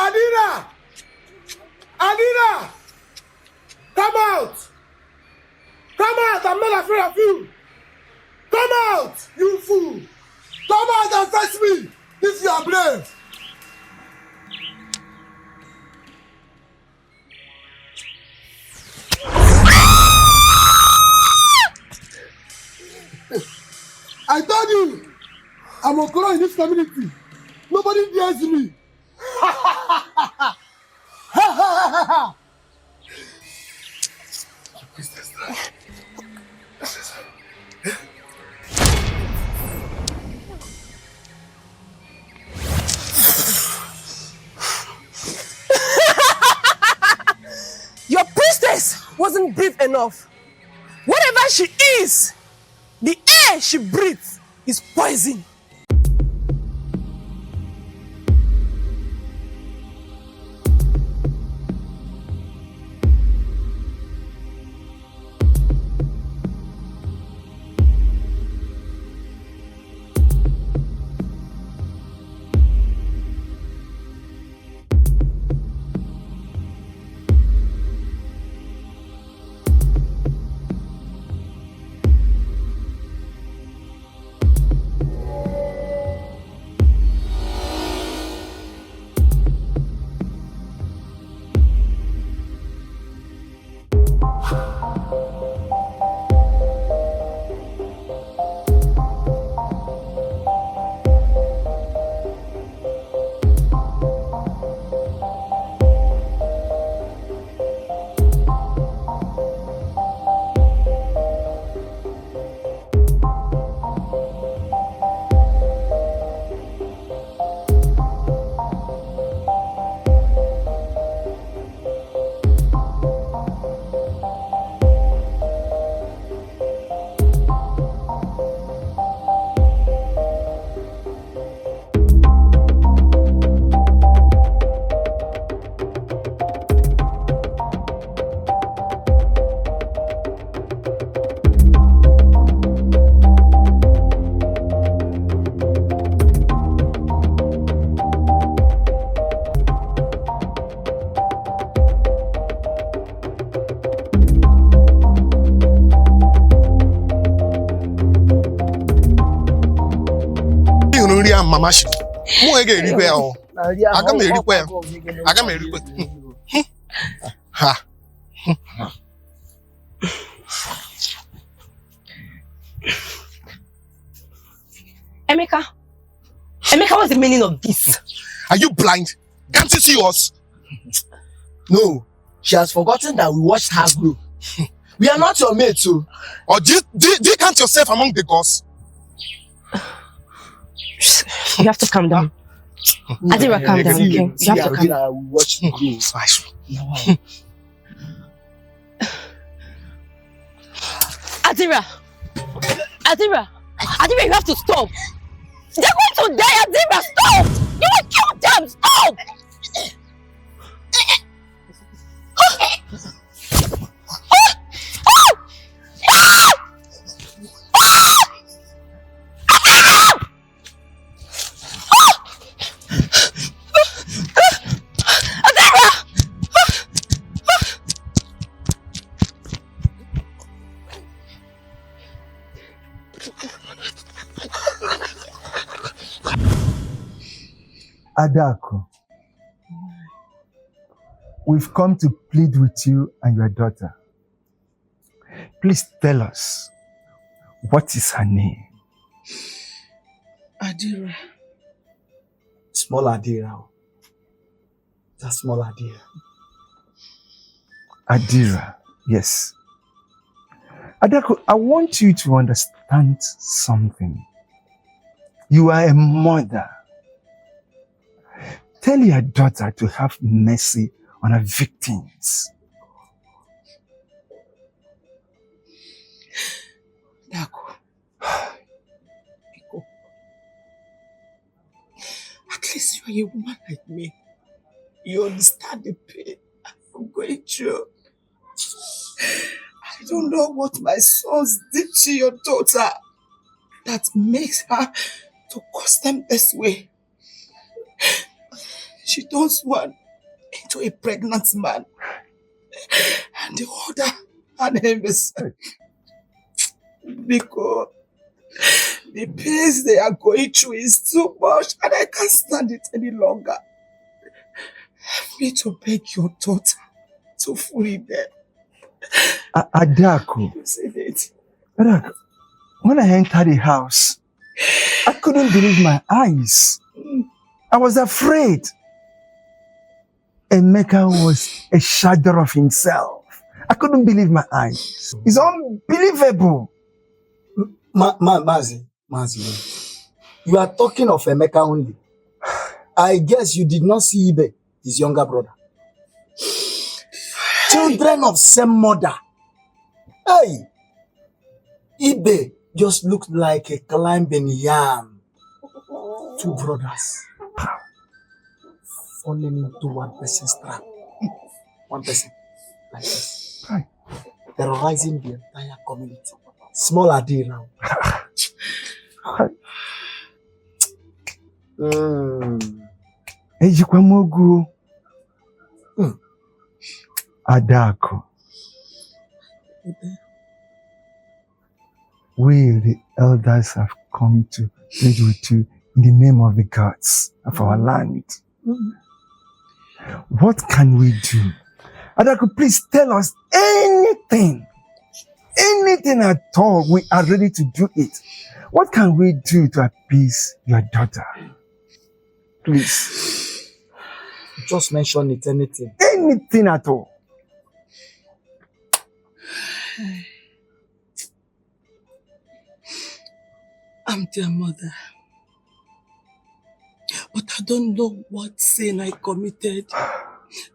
Adira! Adira! Come out! Come out! I'm not afraid of you! Come out, you fool! Come out and face me! If you are brave! I told you! I'm a girl in this community. Nobody dares me. Your priestess wasn't brave enough. Whatever she is, the air she breathes is poison. Mama shi mu ege erikwe ya o aga m erikwe ya aga m erikwe ha Emeka, what's the meaning of this? Are you blind? Can't you see us? No, she has forgotten that we watched her grow. We are not your mates, too. Or do you count yourself among the gods? You have to calm down. Adira, calm down, okay? You have to calm down. We watched her grow. Adira, you have to stop. They're going to die, Adira, stop! You will kill them, stop! Adako, we've come to plead with you and your daughter. Please tell us, what is her name? Adira. Small Adira. That's small Adira. Adira, yes. Adako, I want you to understand something. You are a mother. Tell your daughter to have mercy on her victims. Dako. At least you are a woman like me. You understand the pain I'm going through. I don't know what my sons did to your daughter that makes her to cause them this way. she turns one into a pregnant man. And the other, an emissary. Because the pains they are going through is too much and I can't stand it any longer. Help me to beg your daughter to free them. Adaku. You said it. Adaku, when I entered the house, I couldn't believe my eyes. I was afraid. Emeka was a shadow of himself. I couldn't believe my eyes. It's unbelievable. Mazi, you are talking of Emeka only. I guess you did not see Ibe, his younger brother. Children of same mother. Hey, Ibe just looked like a climbing yam. Two brothers falling into one person's trap. One person like this, terrorizing the entire community. Small Adira. Ejikwamogu. Adaku. We, the elders, have come to plead with you in the name of the gods of our land. What can we do? Adaku, please tell us anything. Anything at all, we are ready to do it. What can we do to appease your daughter? Please. Just mention it, anything. Anything at all. I'm their mother. But I don't know what sin I committed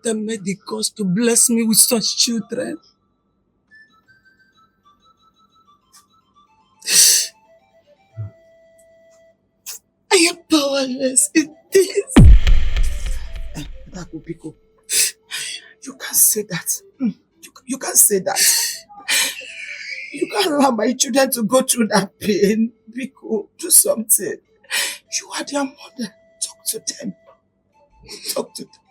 that made the gods to bless me with such children. I am powerless in this. You can't say that. You can't say that. You can't allow my children to go through that pain. Biko, do something. You are their mother. Talk to them. Talk to them.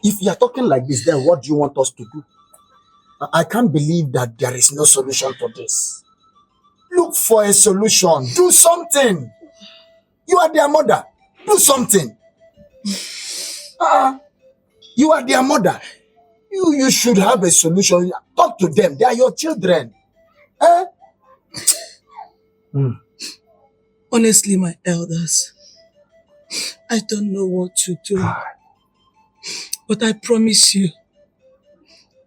If you are talking like this, then what do you want us to do? I can't believe that there is no solution to this. Look for a solution. Do something. You are their mother. Do something. You are their mother. You should have a solution. Talk to them. They are your children. Honestly, my elders, I don't know what to do. But I promise you,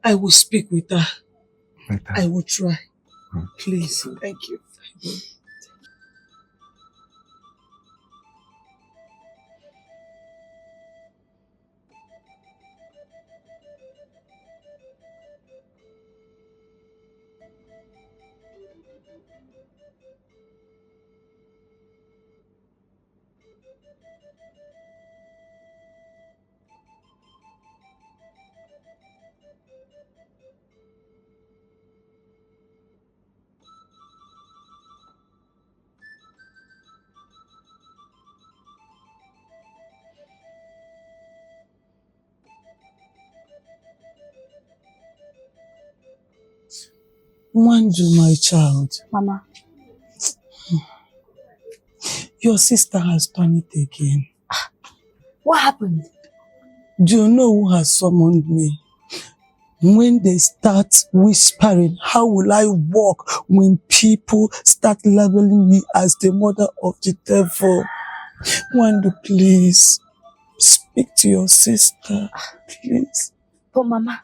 I will speak with her. I will try. Please. Thank you. Nwanju, my child. Mama. Your sister has done it again. What happened? Do you know who has summoned me? When they start whispering, how will I walk when people start labeling me as the mother of the devil? Nwanju, please, speak to your sister, please. But Mama,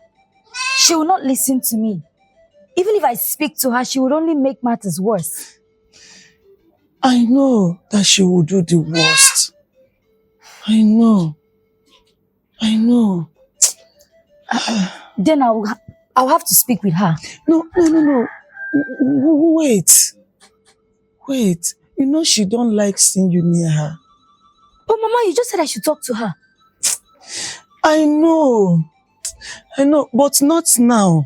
she will not listen to me. Even if I speak to her, she would only make matters worse. I know that she will do the worst. I know. Then I'll have to speak with her. No. Wait. You know she don't like seeing you near her. But Mama, you just said I should talk to her. I know, but not now,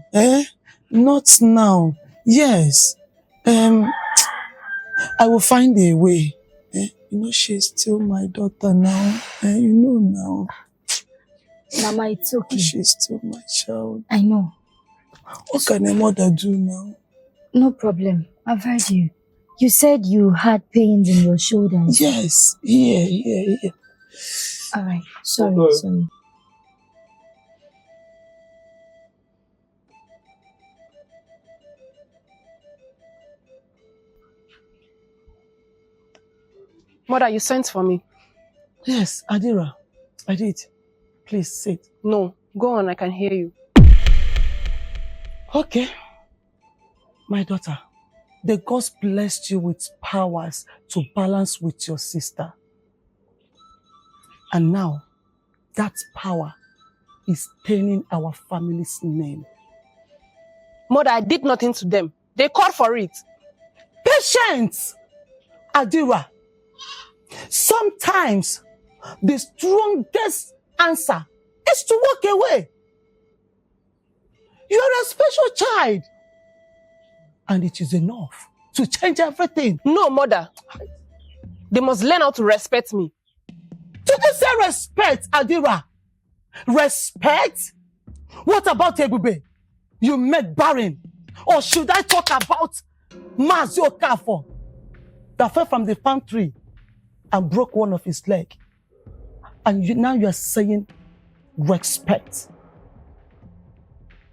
Not now. Yes. I will find a way. You know she's still my daughter now. You know now. Mama, it's okay. She's still my child. I know. What can a mother do now? No problem. I've heard you. You said you had pains in your shoulders. Yes. Yeah. Alright. Sorry. Mother, you sent for me. Yes, Adira. I did. Please sit. No, go on, I can hear you. Okay. My daughter, the gods blessed you with powers to balance with your sister. And now, that power is staining our family's name. Mother, I did nothing to them. They called for it. Patience! Adira, sometimes the strongest answer is to walk away. You are a special child. And it is enough to change everything. No, Mother. They must learn how to respect me. Did you say respect, Adira? Respect? What about Ebube? You met barren. Or should I talk about Nwokeafor that fell from the palm tree and broke one of his legs? And now you are saying respect.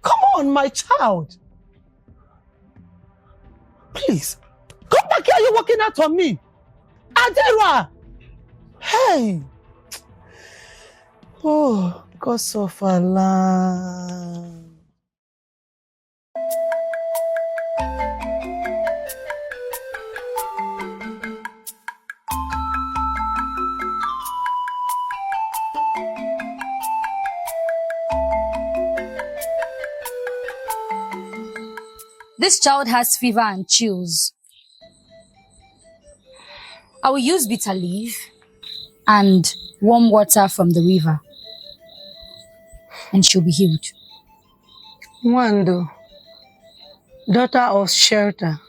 Come on, my child. Please, come back here. You're walking out on me. Adira! Hey! Oh, gods of Allah. This child has fever and chills. I will use bitter leaf and warm water from the river, and she'll be healed. Nwando, daughter of shelter,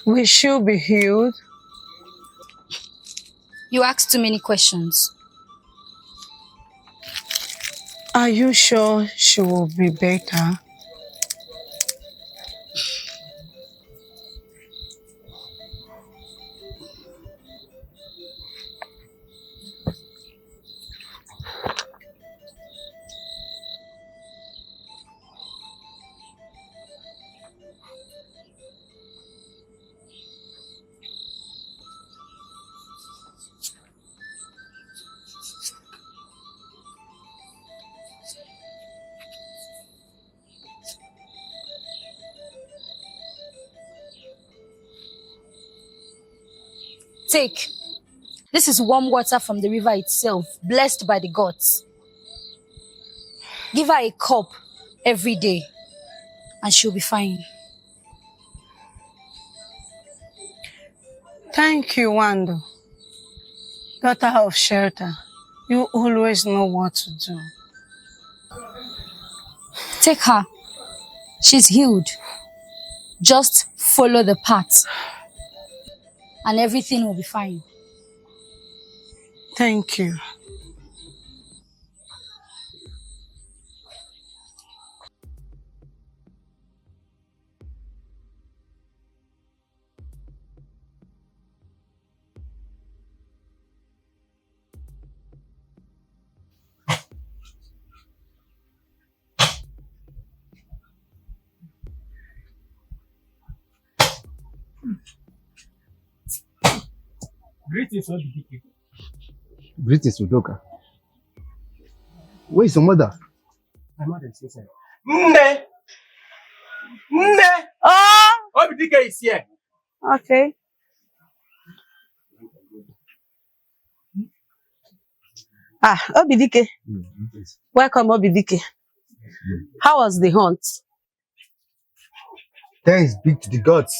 will she be healed? You asked too many questions. Are you sure she will be better? Take. This is warm water from the river itself, blessed by the gods. Give her a cup every day, and she'll be fine. Thank you, Nwando, daughter of shelter. You always know what to do. Take her. She's healed. Just follow the path, and everything will be fine. Thank you. Greetings, Odidike. Greetings, Udoka. Where is your mother? My mother is inside. Nne! Oh, Odidike is here. okay. Obidike. Welcome, Obidike. How was the hunt? Thanks be to the gods.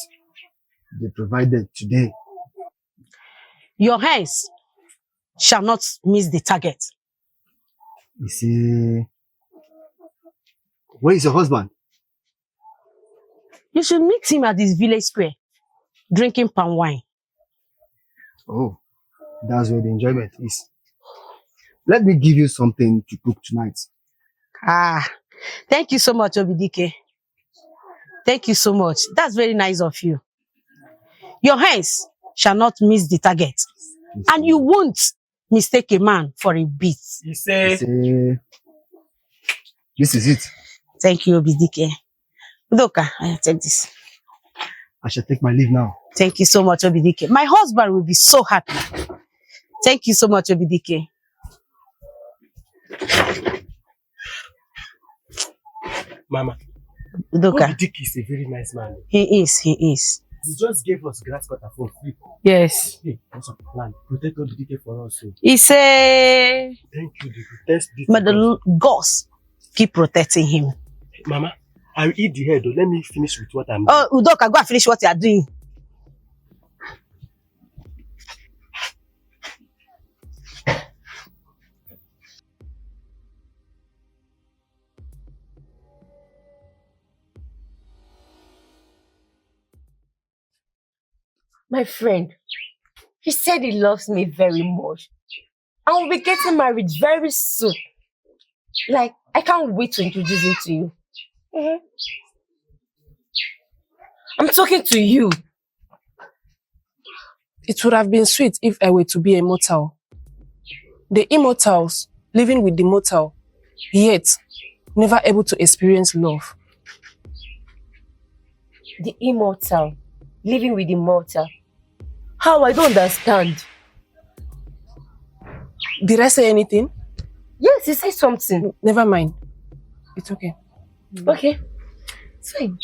They provided today. Your hands shall not miss the target. You see, where is your husband? You should meet him at this village square, drinking palm wine. Oh, that's where the enjoyment is. Let me give you something to cook tonight. Thank you so much, Obidike. Thank you so much. That's very nice of you. Your hands shall not miss the target. And you won't mistake a man for a beast. This is it. Thank you, Obidike. Udoka, I take this. I shall take my leave now. Thank you so much, Obidike. My husband will be so happy. Thank you so much, Obidike. Mama, Udoka. Obidike is a very nice man. He is. He just gave us grass cutter for free. Yes. Hey, what's up, plan? Protect Obidike for us. So. He say, thank you, thanks. May the gods keep protecting him. Mama, I'll eat the head though. Let me finish with what I'm doing. Oh, Udoka, go and finish what you are doing. My friend, he said he loves me very much. And we'll be getting married very soon. Like, I can't wait to introduce him to you. I'm talking to you. It would have been sweet if I were to be immortal. The immortals living with the mortal, yet never able to experience love. The immortal living with the mortal. How? I don't understand. Did I say anything? Yes, you said something. Never mind. It's okay. Okay. It's fine.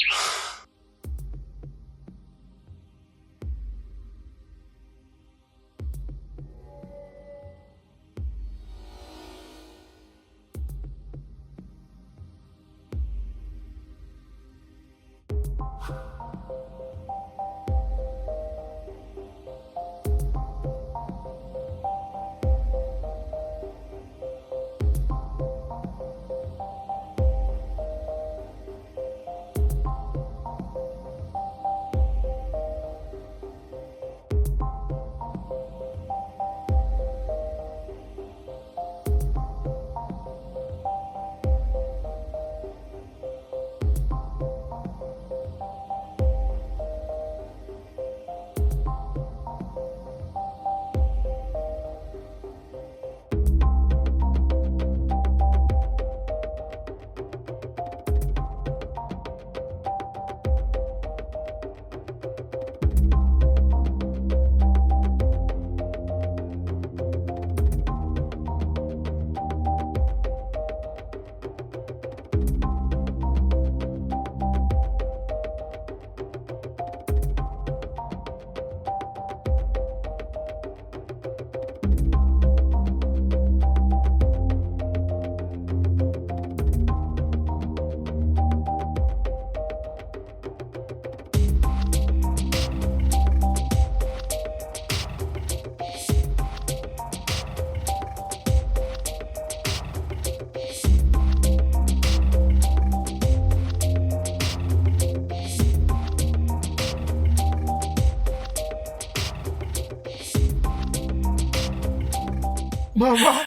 Mama,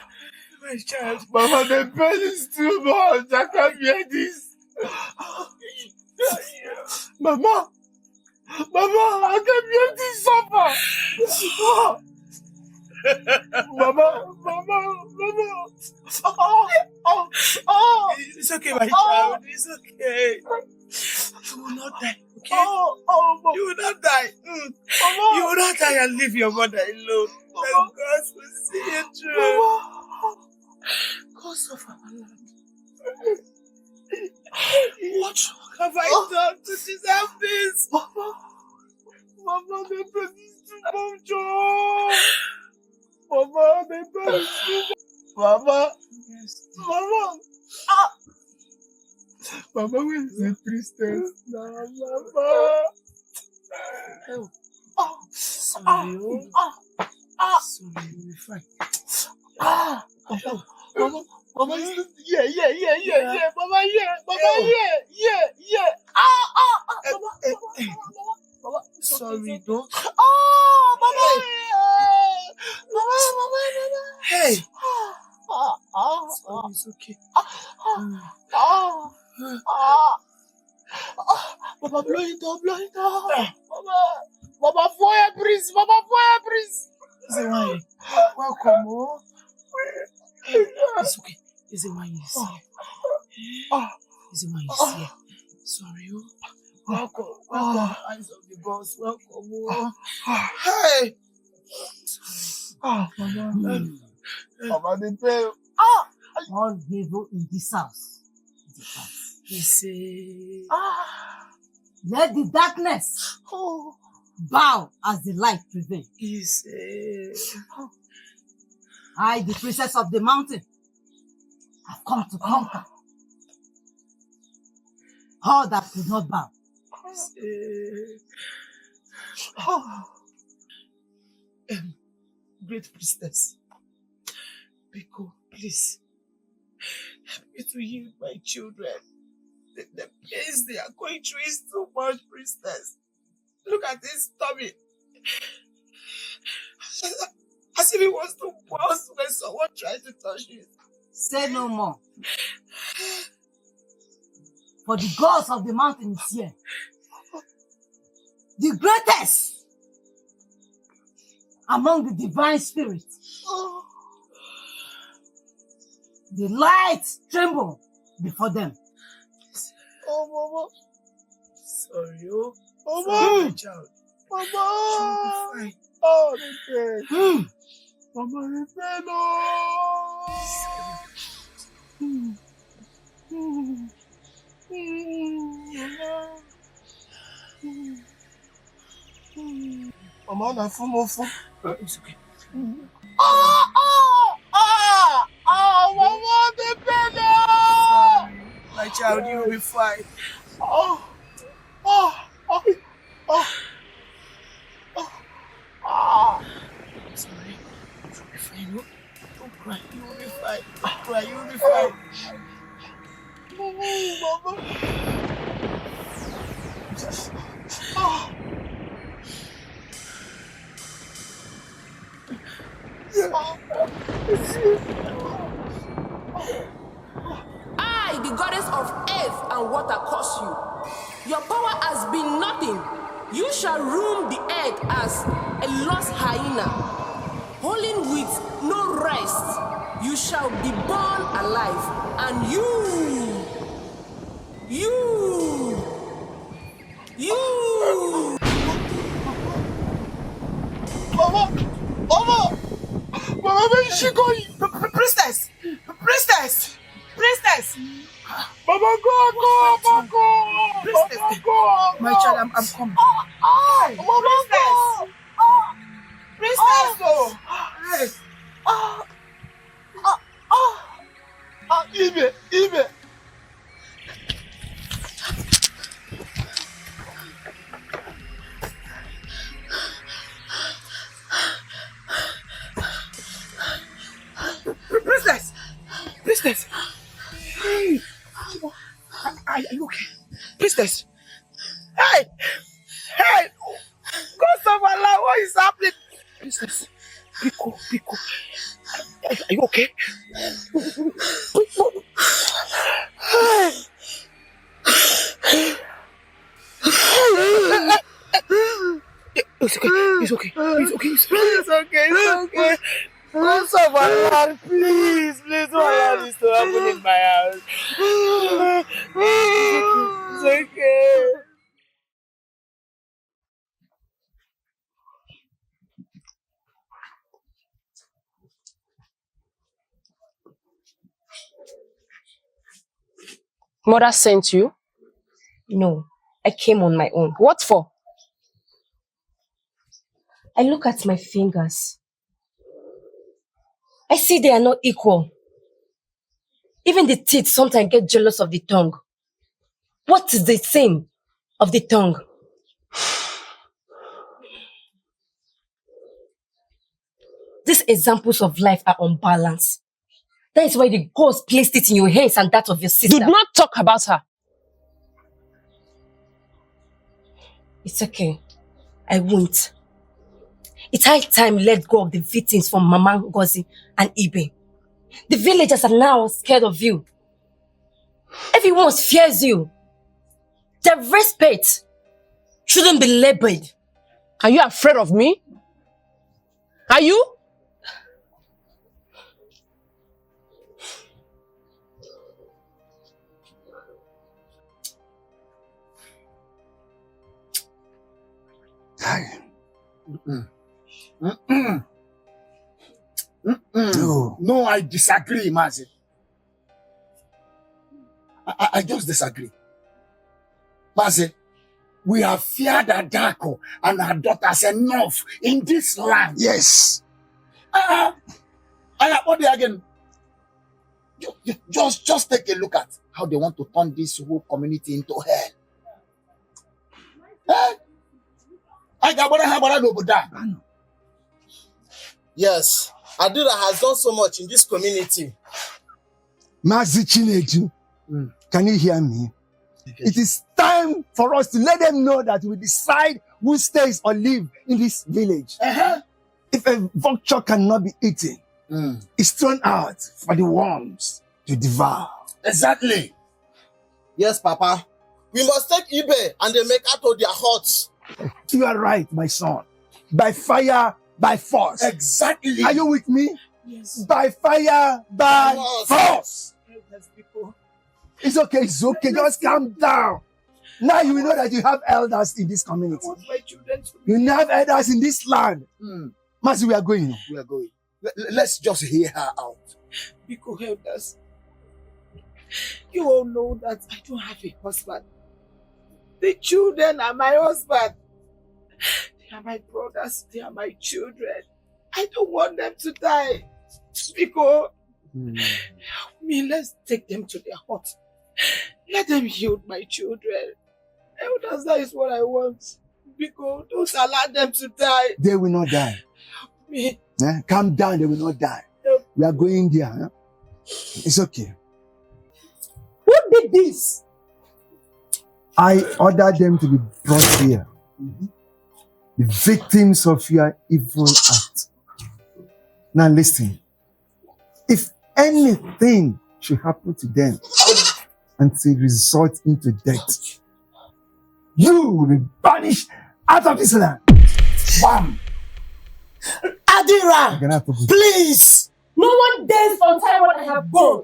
my child, Mama, the pain is too much. I can't bear this. Mama, I can't bear this suffer. Mama. It's okay, my child. It's okay. You will not die, okay? You will not die. You will not die and leave your mother alone. And God will see you through. God suffer my land. What have I done to deserve this? Mama, the pain is too much. Mama, the pain is too much. Mama. Yes. Mama, where is the priestess? Mama. Sorry, sorry, you'll be fine. Mama, yeah. Mama, yeah. Sorry, don't. Mama. Hey! It's okay. Baba, blow it up, blow it up. Baba, fire, breeze. Baba, fire, breeze. Is it why? Welcome, oh. It's okay. Is it why you see? Is it why you see? Sorry, oh. Welcome, eyes of the gods. Welcome, oh. Hey. Mama. Mama, the pain. All evil in this house. He say, Let the darkness bow as the light prevail. he say, I, the princess of the mountain, have come to conquer all that could not bow. Great priestess, Biko, please help me to heal my children. The pains they are going through is too much, priestess. Look at this tummy. As if it was to burst when someone tried to touch it. Say no more. For the gods of the mountain is here. The greatest among the divine spirits. The lights tremble before them. Oh, Mama. Sorry, oh. Mama. Sorry, my child. Mama. Fine. Oh, the pain. Mama, the pain, Mama, na fumofu. It's okay. Mama, the pain. Sorry. My child, you will be fine. Sorry. You'll be fine. Oh. Don't cry. You will be fine. Don't cry. You will be fine. I, the goddess of earth and water, curse you. Your power has been nothing. You shall roam the earth as a lost hyena, holding with no rest. You shall be born alive, and you. Mama, where is she going? Priestess! Priestess! Priestess! Mama, go! Priestess! Go! My child, I'm coming. Mama, Priestess! Oh! Ibe. Priestess! Hey! Are you okay? Priestess! Hey! God of Allah, what is happening? Priestess! Biko. Are you okay? It's okay. God of Allah, please don't allow this to happen in my house. It's okay. Mother sent you? No, I came on my own. What for? I look at my fingers. I see they are not equal. Even the teeth sometimes get jealous of the tongue. What is the same of the tongue? These examples of life are unbalanced. That is why the gods placed it in your hands and that of your sister. Do not talk about her. It's okay. I won't. It's high time we let go of the victims from Mama Ngozi and Ibe. The villagers are now scared of you. Everyone fears you. Their respect shouldn't be labeled. Are you afraid of me? Are you? No, I disagree, Mazi. I just disagree. Mazi, we have feared Adako and her daughters enough in this land. Yes. What they again? Just take a look at how they want to turn this whole community into hell. Yes, Adira has done so much in this community. Mazi Chinedu, can you hear me? It is time for us to let them know that we decide who stays or live in this village. If a vulture cannot be eaten, it's thrown out for the worms to devour. Exactly. Yes, Papa. We must take Ibe and Emeka to their huts. You are right, my son. By fire, by force. Exactly. Are you with me? Yes. By fire, by force. People. It's okay, just calm down. Now you will know that you have elders in this community. I want my children to You have elders in this land. Mazi, we are going. We are going. Let's just hear her out. Biko help us. You all know that I don't have a husband. The children are my husband. They are my brothers. They are my children. I don't want them to die. Biko, help me. Let's take them to their hut. Let them heal my children. Elders, that is what I want. Biko, don't allow them to die. They will not die. Help me. Calm down, they will not die. We are going there. It's okay. Who did this? I ordered them to be brought here. The victims of your evil act. Now listen. If anything should happen to them until result into death, you will be banished out of this land. Bam! Adira, please! No one dares untie what I have borne.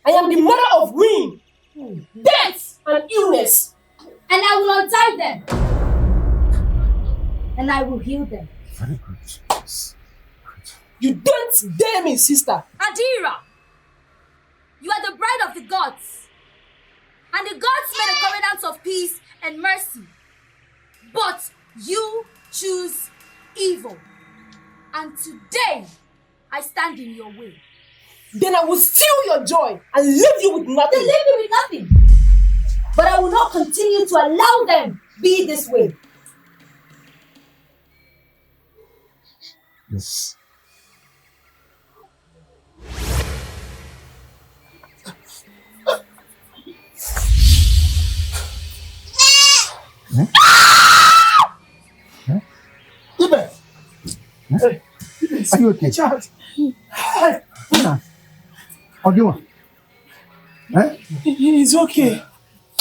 I am the mother of ruin, death, and illness. And I will untie them. And I will heal them. Very good. You don't dare me, sister. Adira, you are the bride of the gods. And the gods made a covenant of peace and mercy. But you choose evil. And today, I stand in your way. Then I will steal your joy and leave you with nothing. They leave me with nothing. But I will not continue to allow them be this way. Yes. Ibe! Are you okay? Child. Ogiwa. He's okay.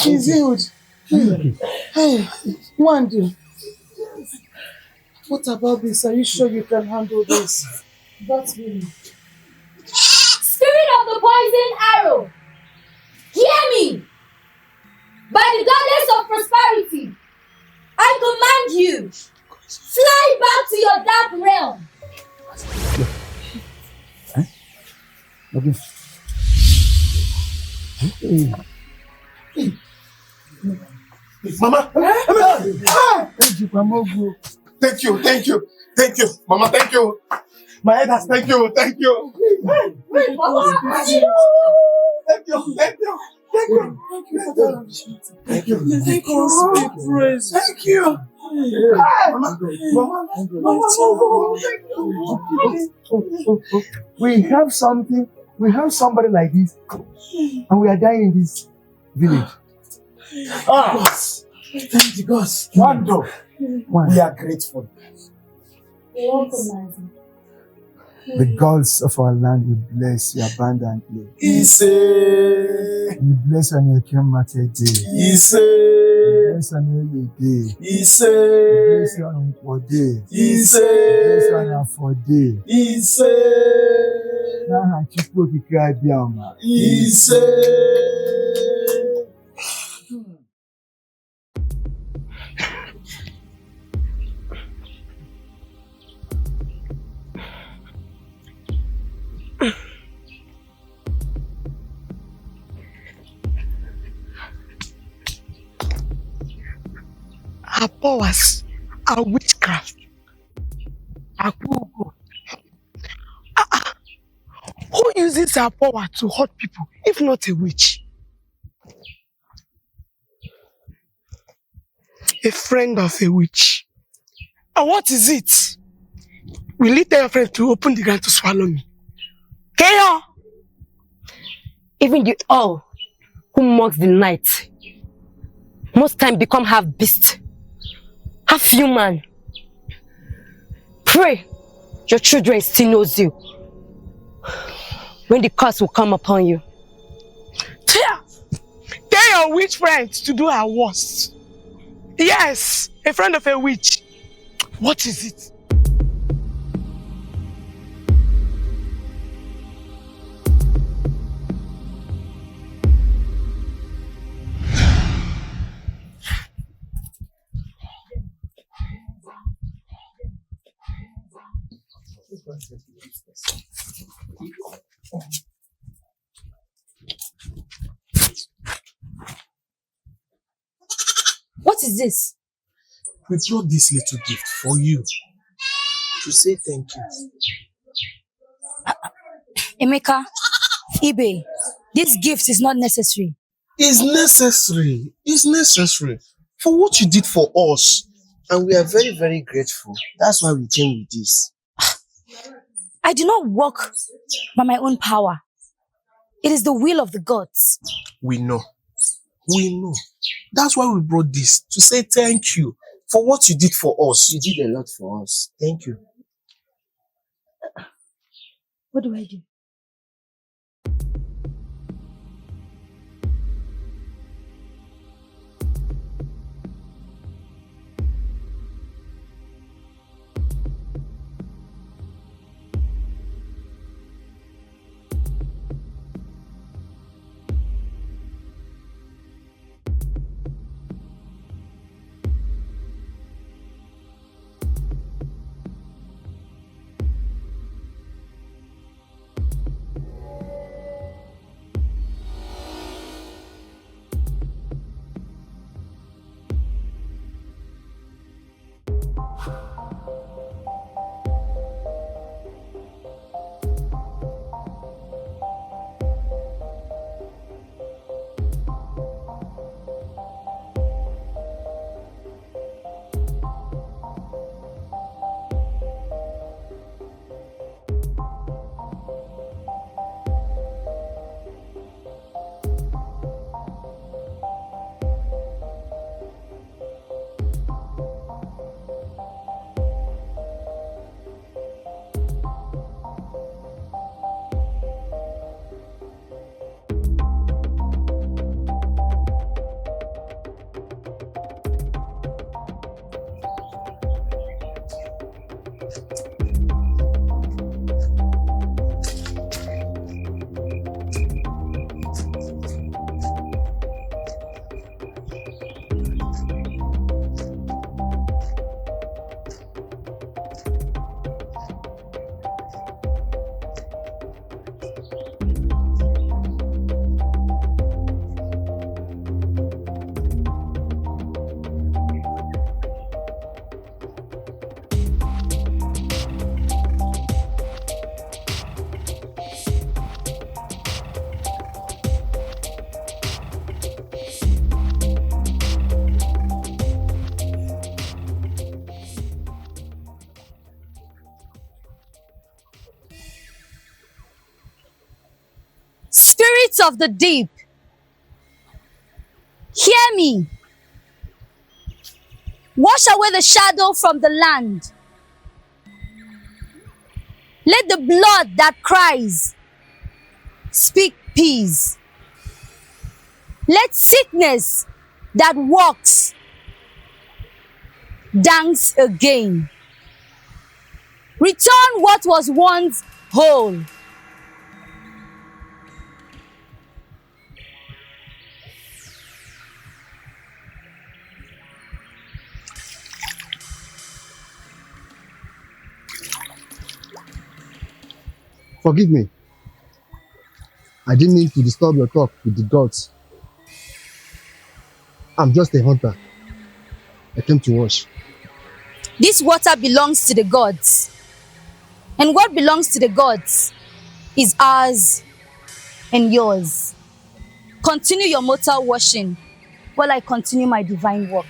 He's healed. Hey, Wandi. What about this? Are you sure you can handle this? That's really. Spirit of the poison arrow, hear me. By the goddess of prosperity, I command you, fly back to your dark realm. Okay. Mama! Thank you. Mama, thank you. My elders, thank you. Thank you. Praise. Thank you. We have somebody like this, and we are dying in this village. Thank you, God. Wando. We are grateful. The gods of our land will bless you abundantly. Ise. We bless on your Kemate day. Ise. Bless on your day. Ise. Bless on Nwankwo day. Ise. Bless on Afo day. Ise. N'aha Chukwu okike abịa ọma. Ise. Our powers are witchcraft. Akugo. Who uses our power to hurt people if not a witch? A friend of a witch. And what is it? Will you tell your friend to open the ground to swallow me? Kaya! Even the owl who mocks the night most time become half beast, half human. Pray your children still knows you when the curse will come upon you. Tell your witch friends to do her worst. Yes, a friend of a witch. What is it? What is this? We brought this little gift for you to say thank you. Emeka, Ibe, this gift is not necessary. It's necessary. It's necessary for what you did for us. And we are very, very grateful. That's why we came with this. I do not work by my own power. It is the will of the gods. We know. We know. That's why we brought this, to say thank you for what you did for us. You did a lot for us. Thank you. What do I do? Spirits of the deep, hear me. Wash away the shadow from the land. Let the blood that cries speak peace. Let sickness that walks dance again. Return what was once whole. Forgive me. I didn't mean to disturb your talk with the gods. I'm just a hunter. I came to wash. This water belongs to the gods. And what belongs to the gods is ours and yours. Continue your mortal washing while I continue my divine work.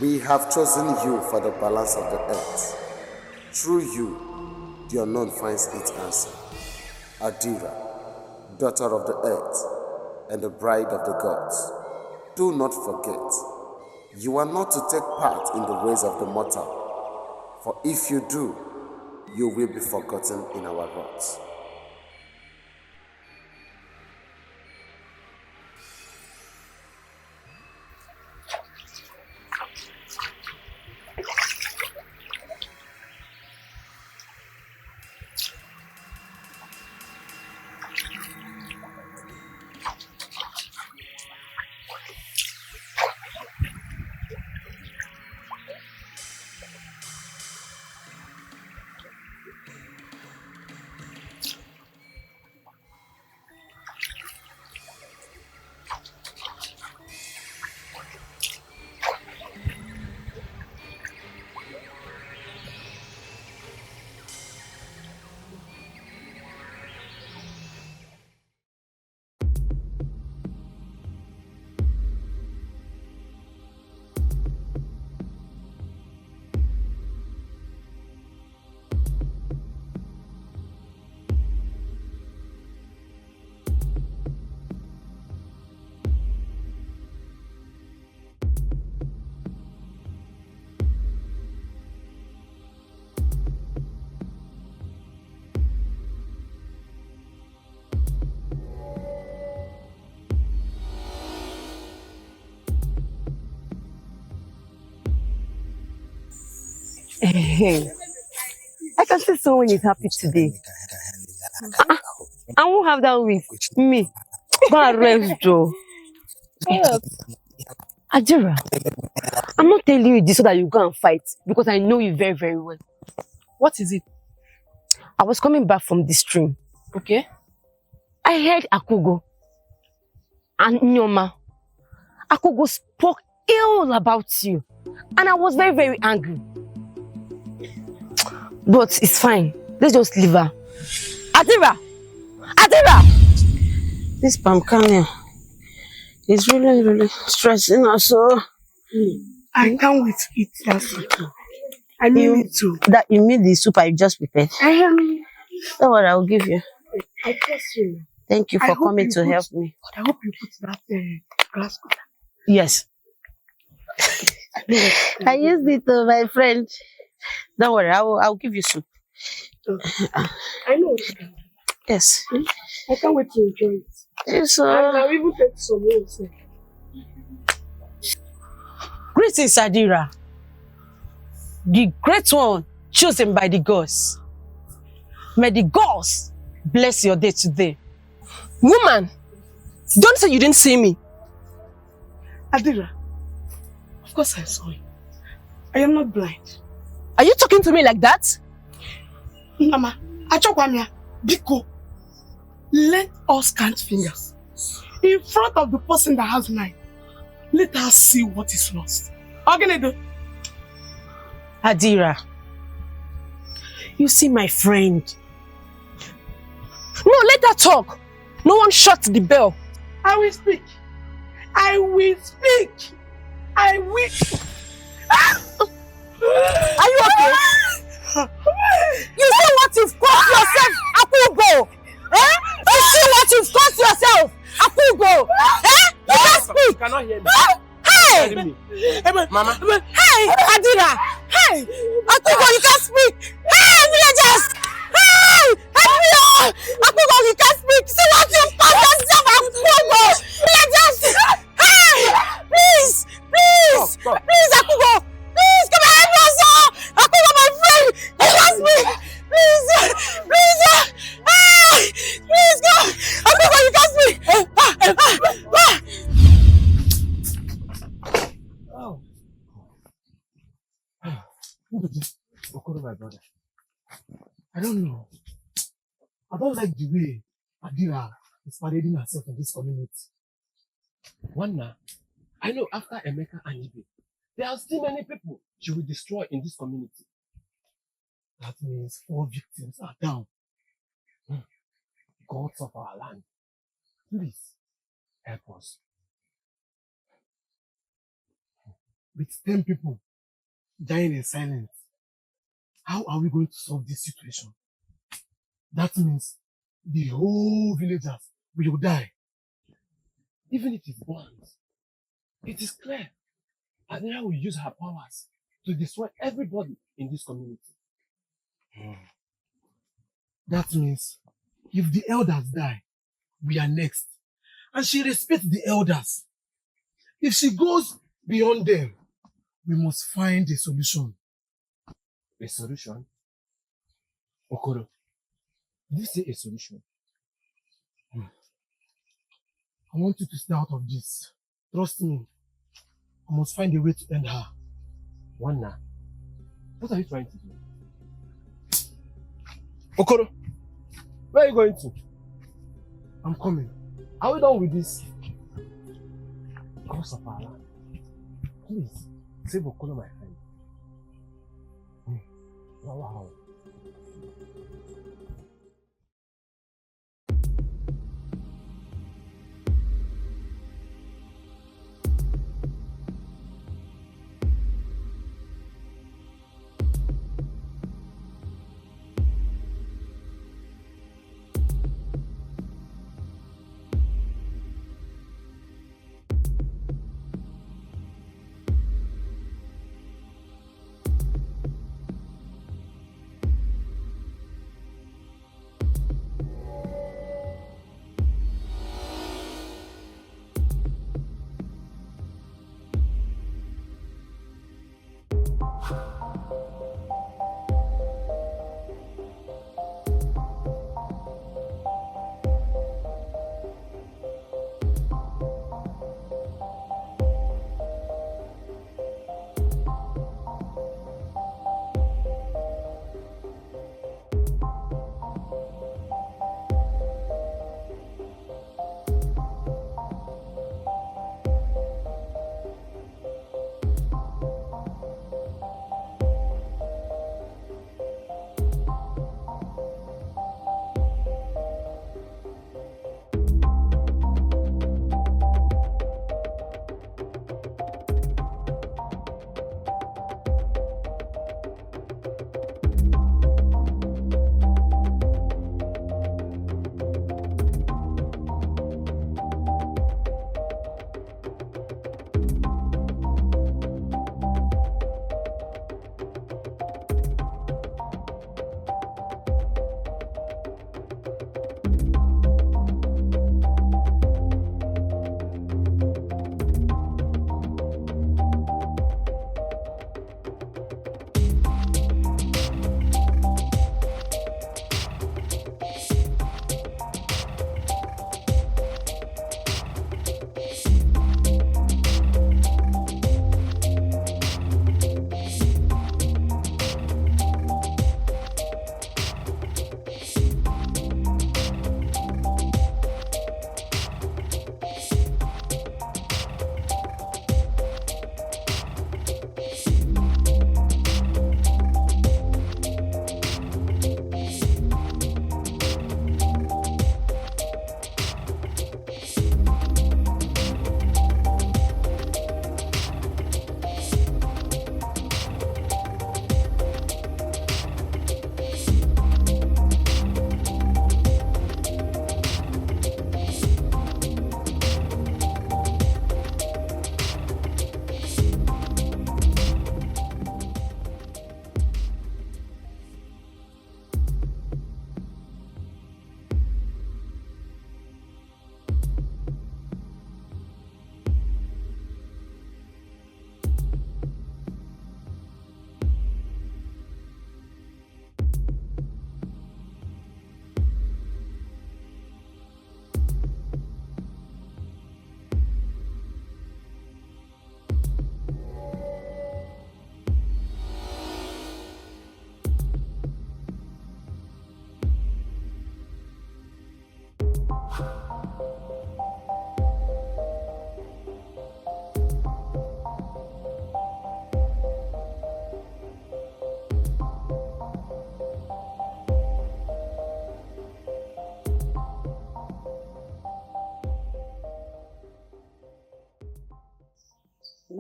We have chosen you for the balance of the earth. Through you, the unknown finds its answer. Adira, daughter of the earth and the bride of the gods, do not forget, you are not to take part in the ways of the mortal, for if you do, you will be forgotten in our wrath. I can see someone is happy today. I won't have that with me. Go and rest, Joe. Adira, I'm not telling you this so that you go and fight because I know you very, very well. What is it? I was coming back from the stream. Okay. I heard Akugo and Nyoma. Akugo spoke ill about you. And I was very, very angry. But it's fine. Let's just leave her. Adira! Adira! This palm kernel is really, really stressing us. So I can't wait to eat that soup. I mean it too. That you mean the soup I just prepared? Don't worry, I will give you. I trust you. Thank you for coming to help me. I hope you put that glass cooler. Yes. I used it, my friend. Don't worry, I'll give you soup. I know what you can do. Yes. I can't wait to enjoy it. Yes, and I'll even take some more. Greetings, Adira. The great one chosen by the gods. May the gods bless your day today. Woman, don't say you didn't see me. Adira, of course I saw you. I am not blind. Are you talking to me like that? Mama, Achokwamia, Biko, let us count fingers. In front of the person that has 9, let us see what is lost. How can I do? Adira, You see, my friend. No, let her talk. No one shut the bell. I will speak. I will speak. I will. Are you okay? You see what you've caused yourself, Akubo? Eh? You see what you've caused yourself, Akubo? Eh? You can't speak. You cannot hear me. Hey! Mama. Hey, Adira! Hey! Akubo, you can't speak! Hey, villagers! Hey! Adira! Akubo, you can't speak! See what you've caused yourself, Akubo! Villagers! Hey! Please! Please! Stop. Please, Akubo! Please, come and help us! Akubo, my friend! You can't speak! Please! Please! Hey! Please, go! Akubo, you can't speak! Okoro, my brother. I don't know. I don't like the way Adira is parading herself in this community. Wanda, I know after Emeka and Ibe, there are still many people she will destroy in this community. That means 4 victims are down. Gods of our land, please help us. With 10 people dying in silence, how are we going to solve this situation? That means the whole villagers will die. Even if it's blunt, it is clear Adira will use her powers to destroy everybody in this community. That means if the elders die, we are next. And she respects the elders. If she goes beyond them, we must find a solution. A solution? Okoro, did you say a solution? I want you to stay out of this. Trust me. I must find a way to end her. Wanda, what are you trying to do? Okoro, where are you going to? I'm coming. Are we done with this? Gods of our land, please save Okoro, my friend. Wow.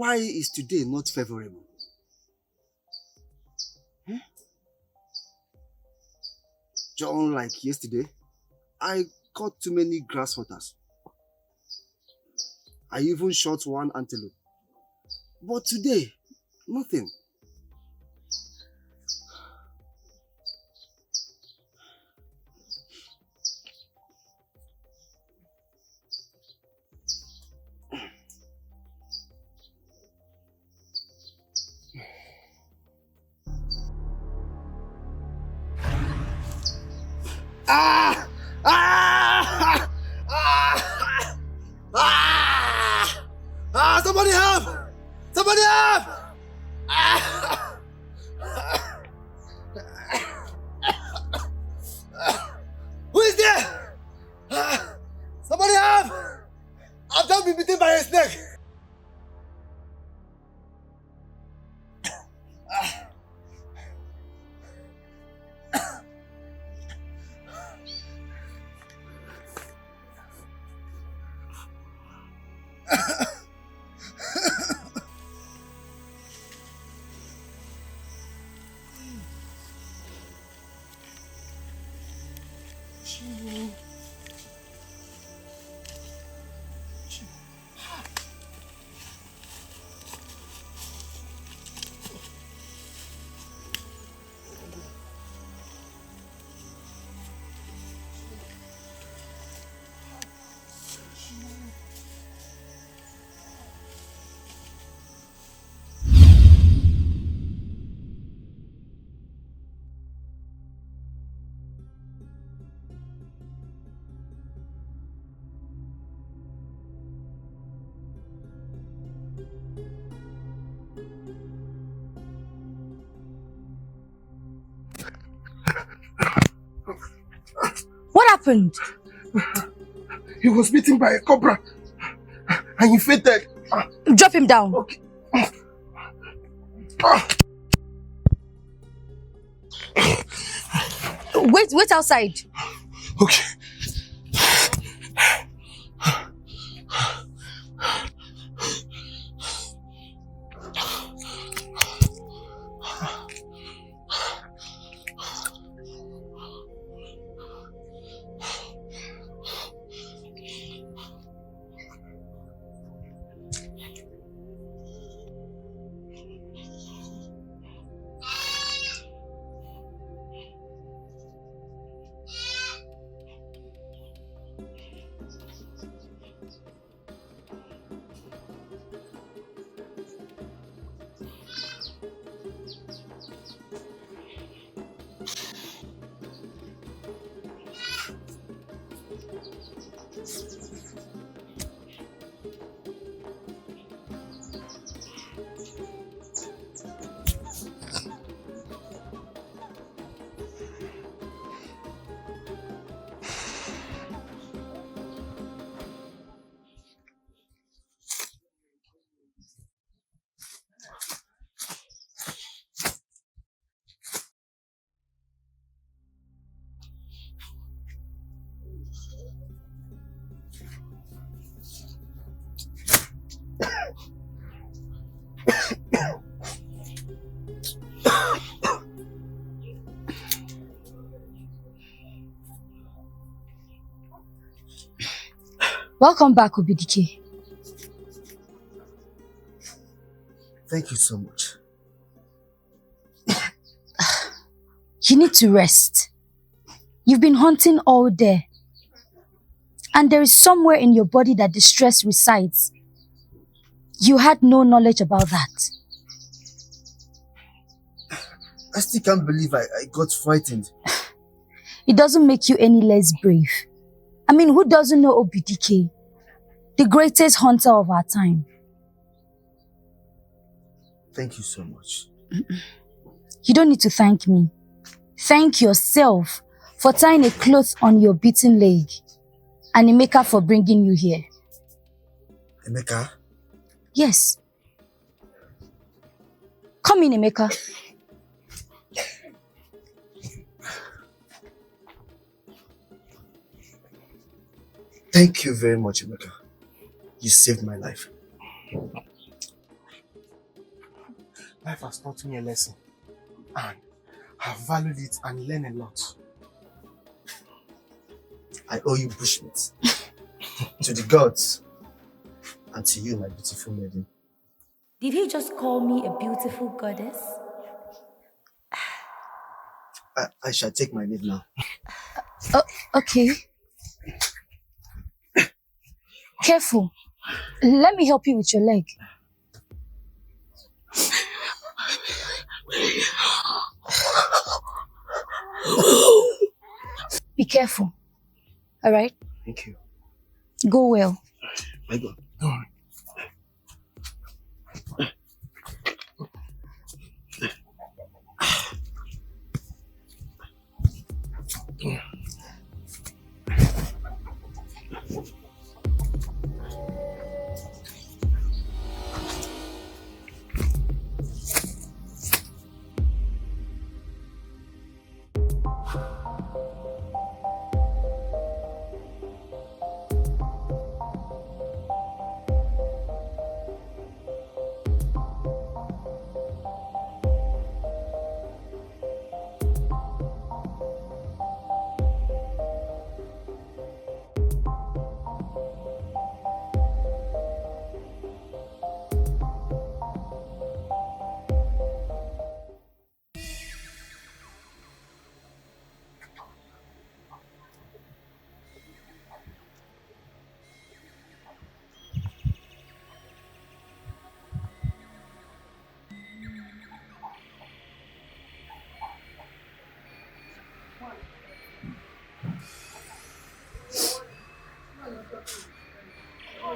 Why is today not favorable? Just unlike yesterday, I caught too many grasshoppers. I even shot one antelope. But today, nothing. Ah! Ah! Ah! Ah! Ah! Somebody help! Somebody help! Ah! Who is there? Ah! Somebody help! I've just been bitten by a snake. What happened? He was bitten by a cobra and he fainted. Drop him down. Okay. Wait outside. Okay. Welcome back, Obidike. Thank you so much. You need to rest. You've been hunting all day. And there is somewhere in your body that the stress resides. You had no knowledge about that. I still can't believe I got frightened. It doesn't make you any less brave. I mean, who doesn't know Obidike? The greatest hunter of our time. Thank you so much. You don't need to thank me. Thank yourself for tying a cloth on your beaten leg. And Emeka for bringing you here. Emeka? Yes. Come in, Emeka. Thank you very much, Emeka. You saved my life. has taught me a lesson. And I've valued it and learned a lot. I owe you bushmeat. To the gods. And to you, my beautiful maiden. Did he just call me a beautiful goddess? I shall take my leave now. Oh, okay. Careful. Let me help you with your leg. Be careful. All right? Thank you. Go well. My God.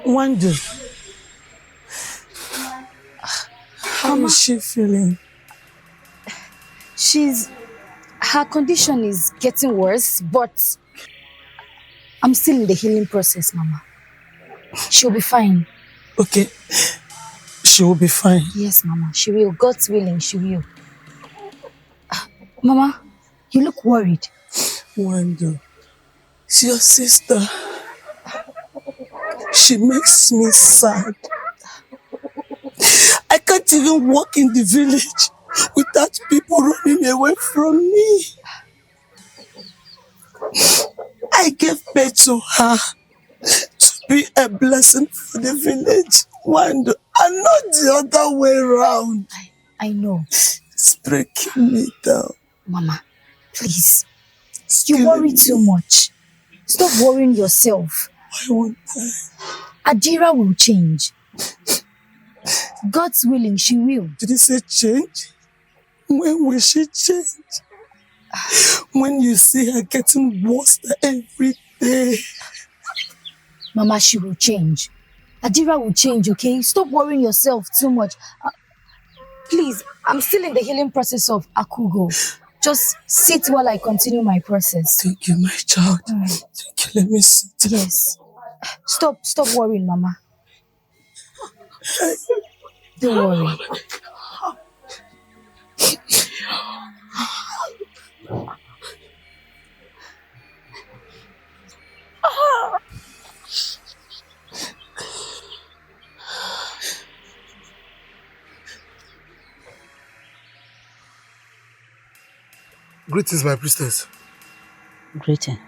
Wonder, how is she feeling? Her condition is getting worse, but I'm still in the healing process, Mama. She'll be fine. Okay, she will be fine. Yes, Mama, she will. God's willing, she will. Mama, you look worried. Wonder, it's your sister. She makes me sad. I can't even walk in the village without people running away from me. I gave birth to her to be a blessing for the village. Wonder, and not the other way around. I know. It's breaking me down. Mama, please. You worry too much. Stop worrying yourself. Why won't I? Adira will change. God's willing, she will. Did you say change? When will she change? When you see her getting worse every day. Mama, she will change. Adira will change, okay? Stop worrying yourself too much. Please, I'm still in the healing process of Akugo. Just sit while I continue my process. Thank you, my child. Thank you. Let me sit. Yes. Stop worrying, Mama. Don't worry. Greetings, my priestess. Greeting.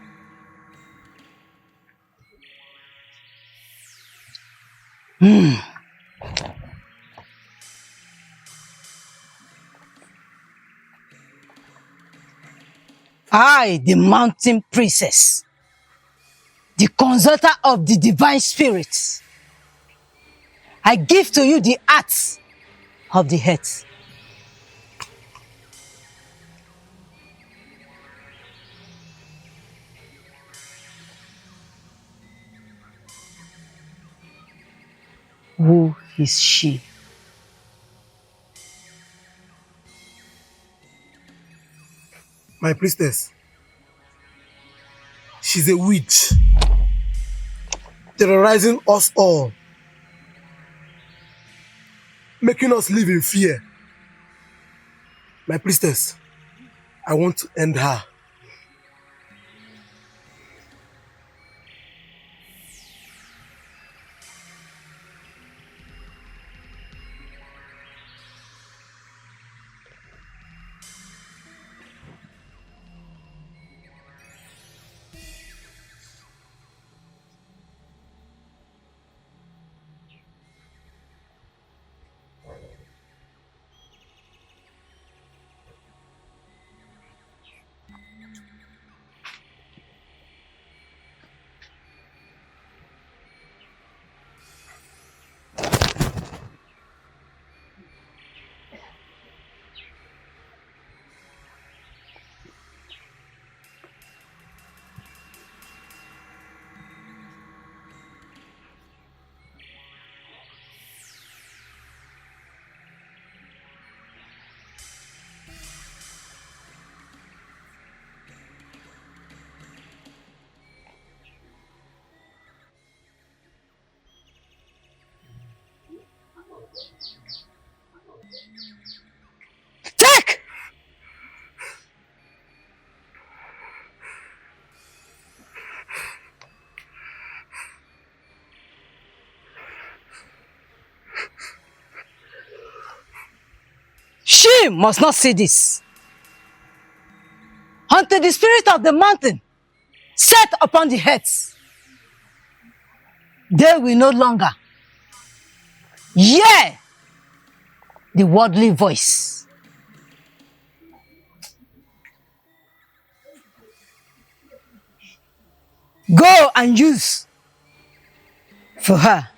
I, the mountain princess, the consulter of the divine spirits, I give to you the arts of the earth. Who is she? My priestess. She's a witch. Terrorizing us all. Making us live in fear. My priestess, I want to end her. He must not see this. Until the spirit of the mountain set upon the heads, they will no longer hear the worldly voice. Go and use for her.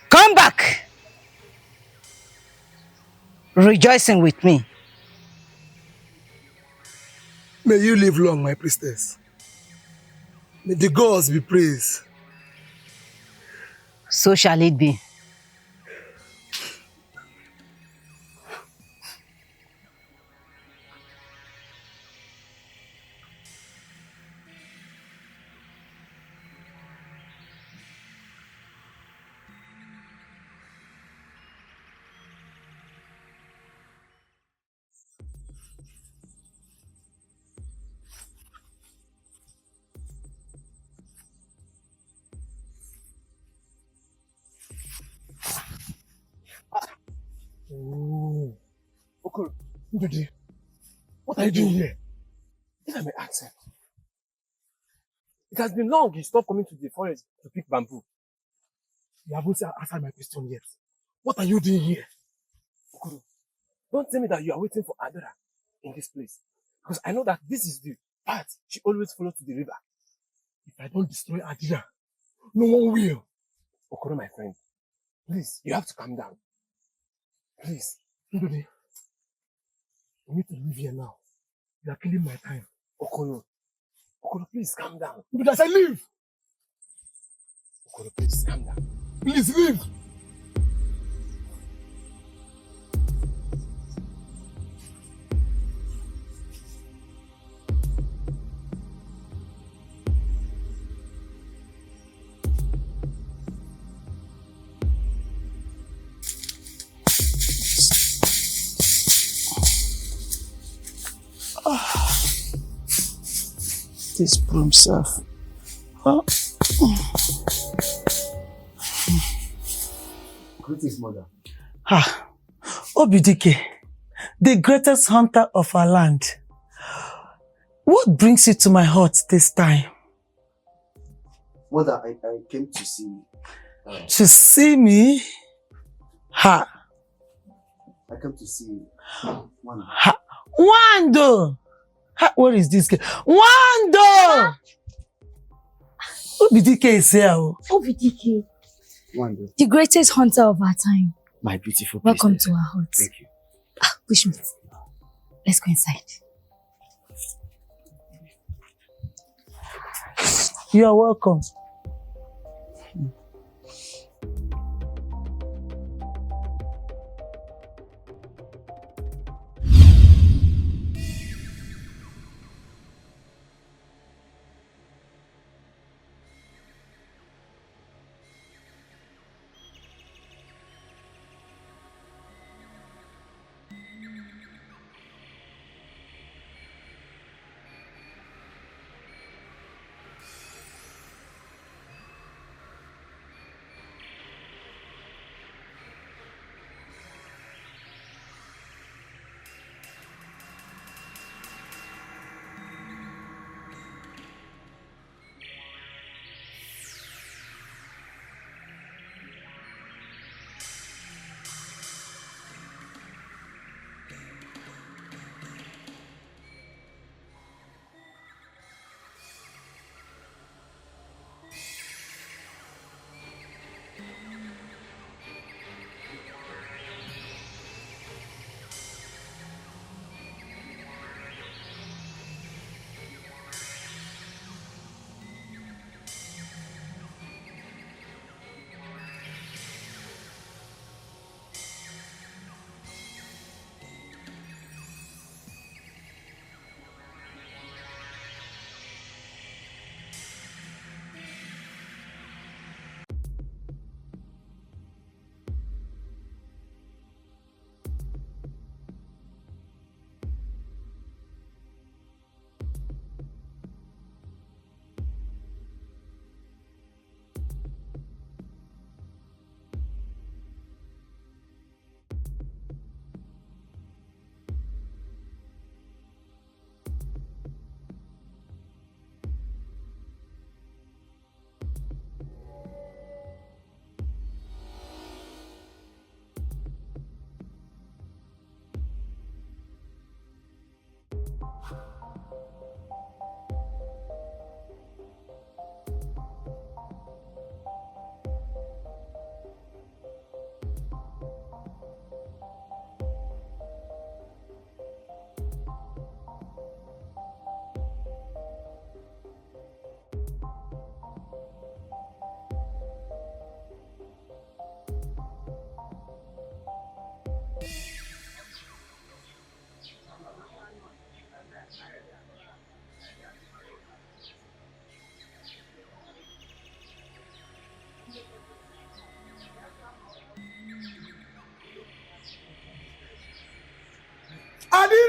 Come back, rejoicing with me. May you live long, my priestess. May the gods be praised. So shall it be. Oh. Okay, Ndudi, what are you doing here? If I may ask him. It has been long he stopped coming to the forest to pick bamboo. You haven't answered my question yet. What are you doing here? Okoro, don't tell me that you are waiting for Adira in this place. Because I know that this is the path she always follows to the river. If I don't destroy Adira, no one will. Okoro, my friend, please, you have to calm down. Please, Ndudi, we need to leave here now. You are killing my time. Okoro, please calm down. Ndudi, I said leave! Okoro, please calm down. Please leave! This broom self. Huh? Greetings, mother. Obidike, the greatest hunter of our land. What brings you to my hut this time? Mother, I came to see you. To see me? I came to see you. Wando! What is this? Wando! Obidike is here. Obidike. Wando. The greatest hunter of our time. My beautiful Welcome priestess. to our hut. Thank you. Bushmeat. Let's go inside. You are welcome.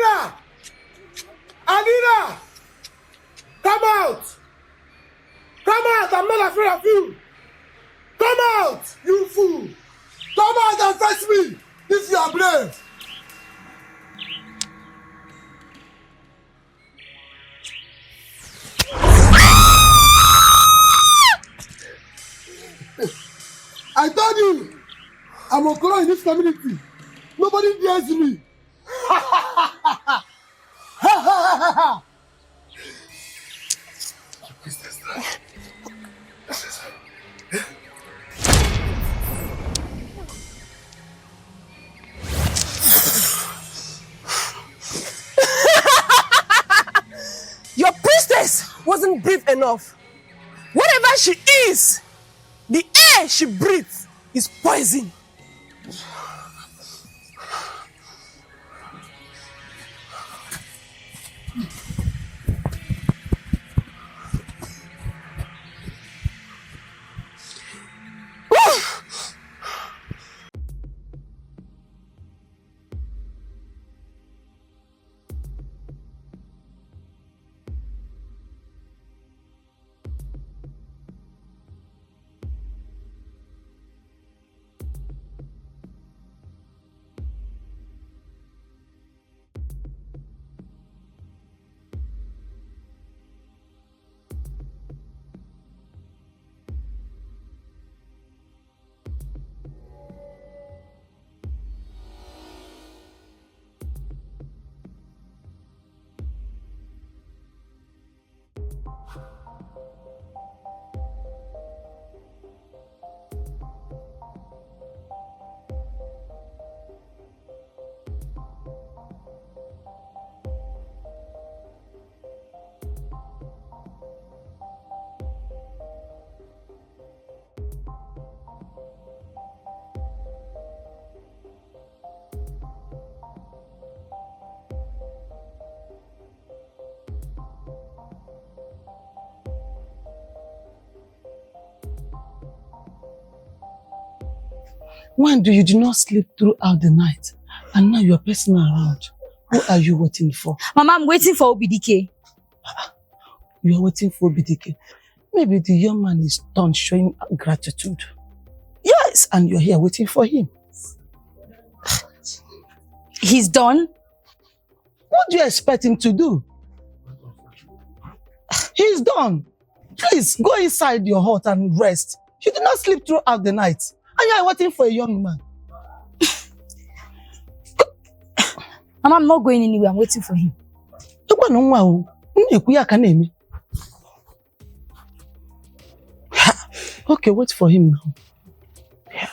Adira! Adira! Come out! Come out! I'm not afraid of you! Come out, you fool! Come out and fetch me if you are brave! I told you, I'm a girl in this community. Nobody dares me. Your priestess wasn't brave enough. Whatever she is, the air she breathes is poison. When you did not sleep throughout the night, and now you're passing around. Who are you waiting for? Mama, I'm waiting for OBDK. You are waiting for OBDK. Maybe the young man is done showing gratitude. Yes, and you're here waiting for him. He's done? What do you expect him to do? He's done. Please, go inside your hut and rest. You did not sleep throughout the night. And you are waiting for a young man. Mama, I'm not going anywhere. I'm waiting for him. Okay, wait for him now. Yeah.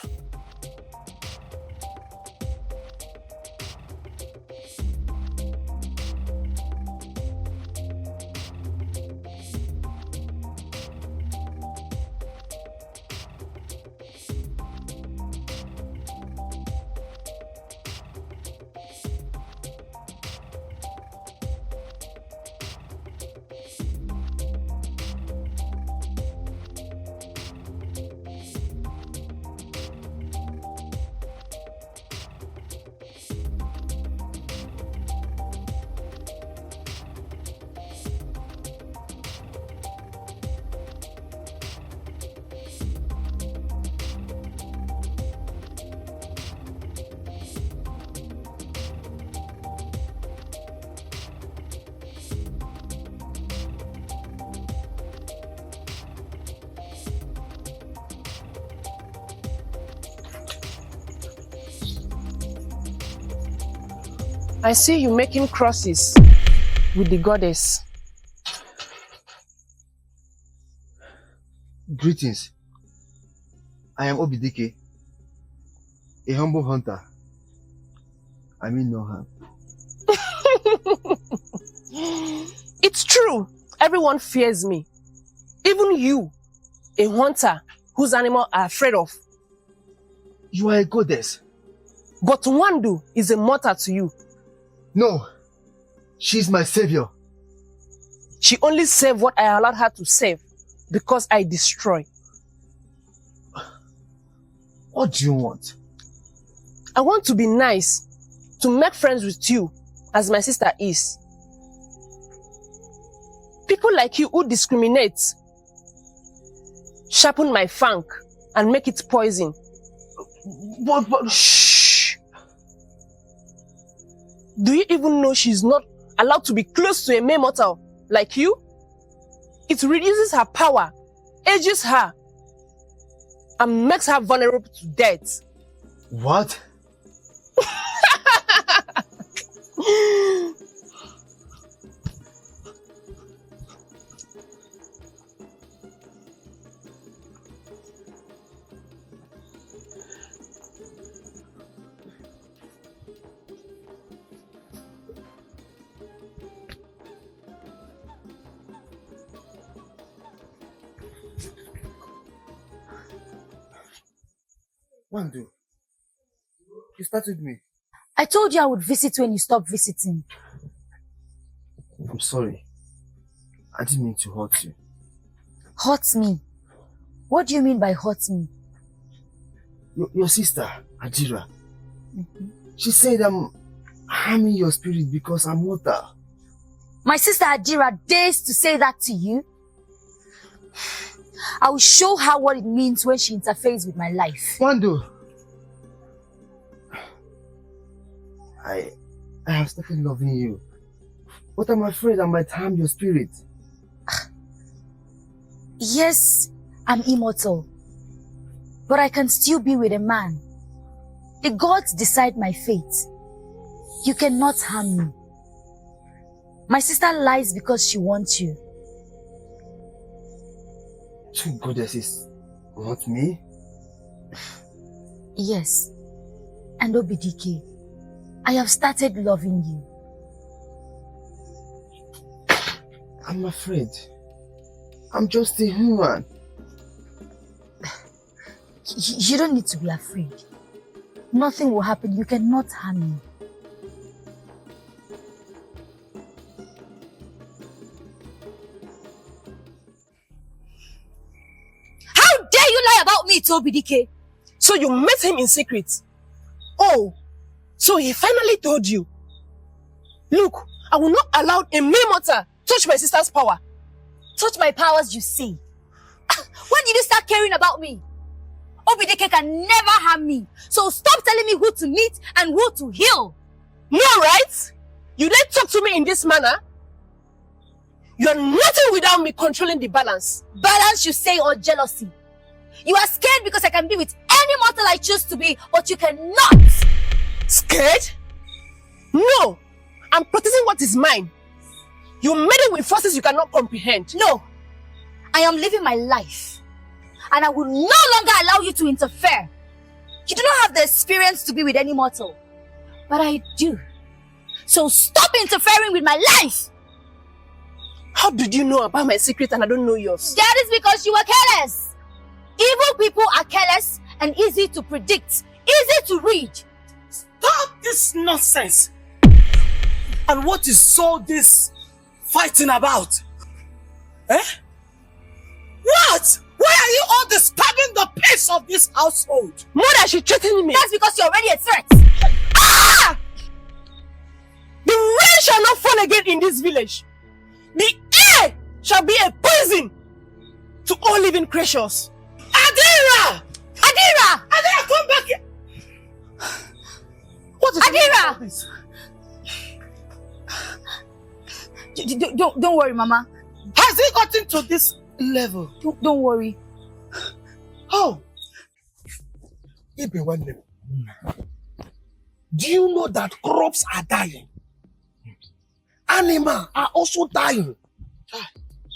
I see you making crosses with the goddess. Greetings. I am Obidike, a humble hunter. I mean no harm. It's true. Everyone fears me. Even you, a hunter whose animals are afraid of. You are a goddess. But Nwandu is a mortal to you. No, she's my savior. She only saved what I allowed her to save because I destroy. What do you want? I want to be nice, to make friends with you, as my sister is. People like you who discriminate sharpen my fang and make it poison. But shh. Do you even know she's not allowed to be close to a mere mortal like you? It reduces her power, ages her, and makes her vulnerable to death. What? Wandu, you start with me. I told you I would visit when you stop visiting. I'm sorry. I didn't mean to hurt you. Hurt me? What do you mean by hurt me? Your sister, Adira, she said I'm harming your spirit because I'm water. My sister Adira dares to say that to you? I will show her what it means when she interferes with my life. Wandu, I have started loving you, but I'm afraid I might harm your spirit. Yes, I'm immortal, but I can still be with a man. The gods decide my fate. You cannot harm me. My sister lies because she wants you. Two goddesses want me? Yes, and Obidike, I have started loving you. I'm afraid. I'm just a human. You don't need to be afraid. Nothing will happen. You cannot harm me. How dare you lie about me, Obidike? So you met him in secret? Oh, so he finally told you. Look, I will not allow a mere mortal touch my sister's power. Touch my powers, you see. When did you start caring about me? Obidike can never harm me. So stop telling me who to meet and who to heal. No, right? You didn't talk to me in this manner. You are nothing without me controlling the balance. Balance, you say, or jealousy? You are scared because I can be with any mortal I choose to be, but you cannot. Scared? No, I'm protecting what is mine. You meddle with forces you cannot comprehend. No, I am living my life, and I will no longer allow you to interfere. You do not have the experience to be with any mortal, but I do. So stop interfering with my life. How did you know about my secret and I don't know yours? That is because you were careless. Evil people are careless and easy to predict, easy to read. Stop this nonsense. And what is all this fighting about? Eh? What? Why are you all disturbing the peace of this household? Mother, she threatening me. That's because you're already a threat. Ah! The rain shall not fall again in this village. The air shall be a poison to all living creatures. Adira! Adira! Adira, come back here! What is Adira! this? Don't worry, Mama. Has it gotten to this level? Don't worry. Oh! Ibe, do you know that crops are dying? Animals are also dying.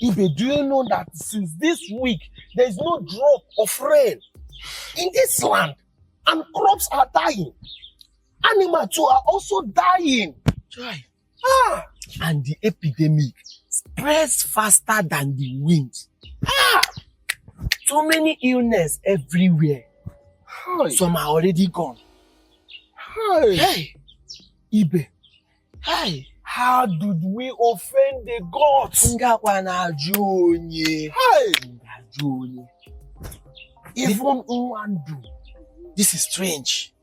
Ibe, do you know that since this week, there is no drop of rain in this land, and crops are dying? Animals too are also dying. Ah. And the epidemic spreads faster than the wind. Ah. Too many illness everywhere. Hi. Some are already gone. Hi. Hey, Ibe. Hi. How did we offend the gods? Hey. Even Nwandu. This is strange.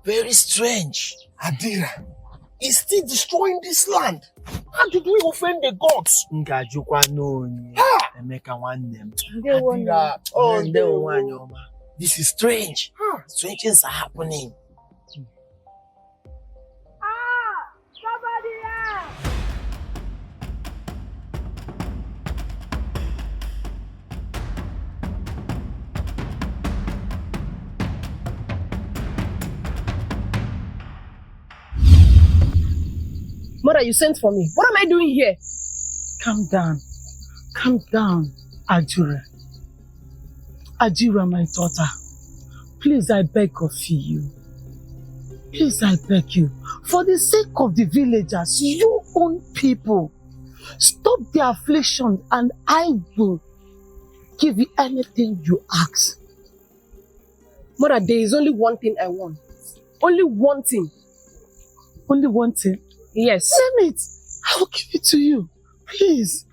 Very strange. Adira, is still destroying this land. How did we offend the gods? Emeka nwanne Adira, oh, this is strange. Strange things are happening. Mother, you sent for me. What am I doing here? Calm down. Calm down, Adira. Adira, my daughter. Please, I beg of you. Please, I beg you. For the sake of the villagers, your own people, stop the affliction and I will give you anything you ask. Mother, there is only one thing I want. Only one thing. Only one thing? Yes. Name it. I will give it to you. Please.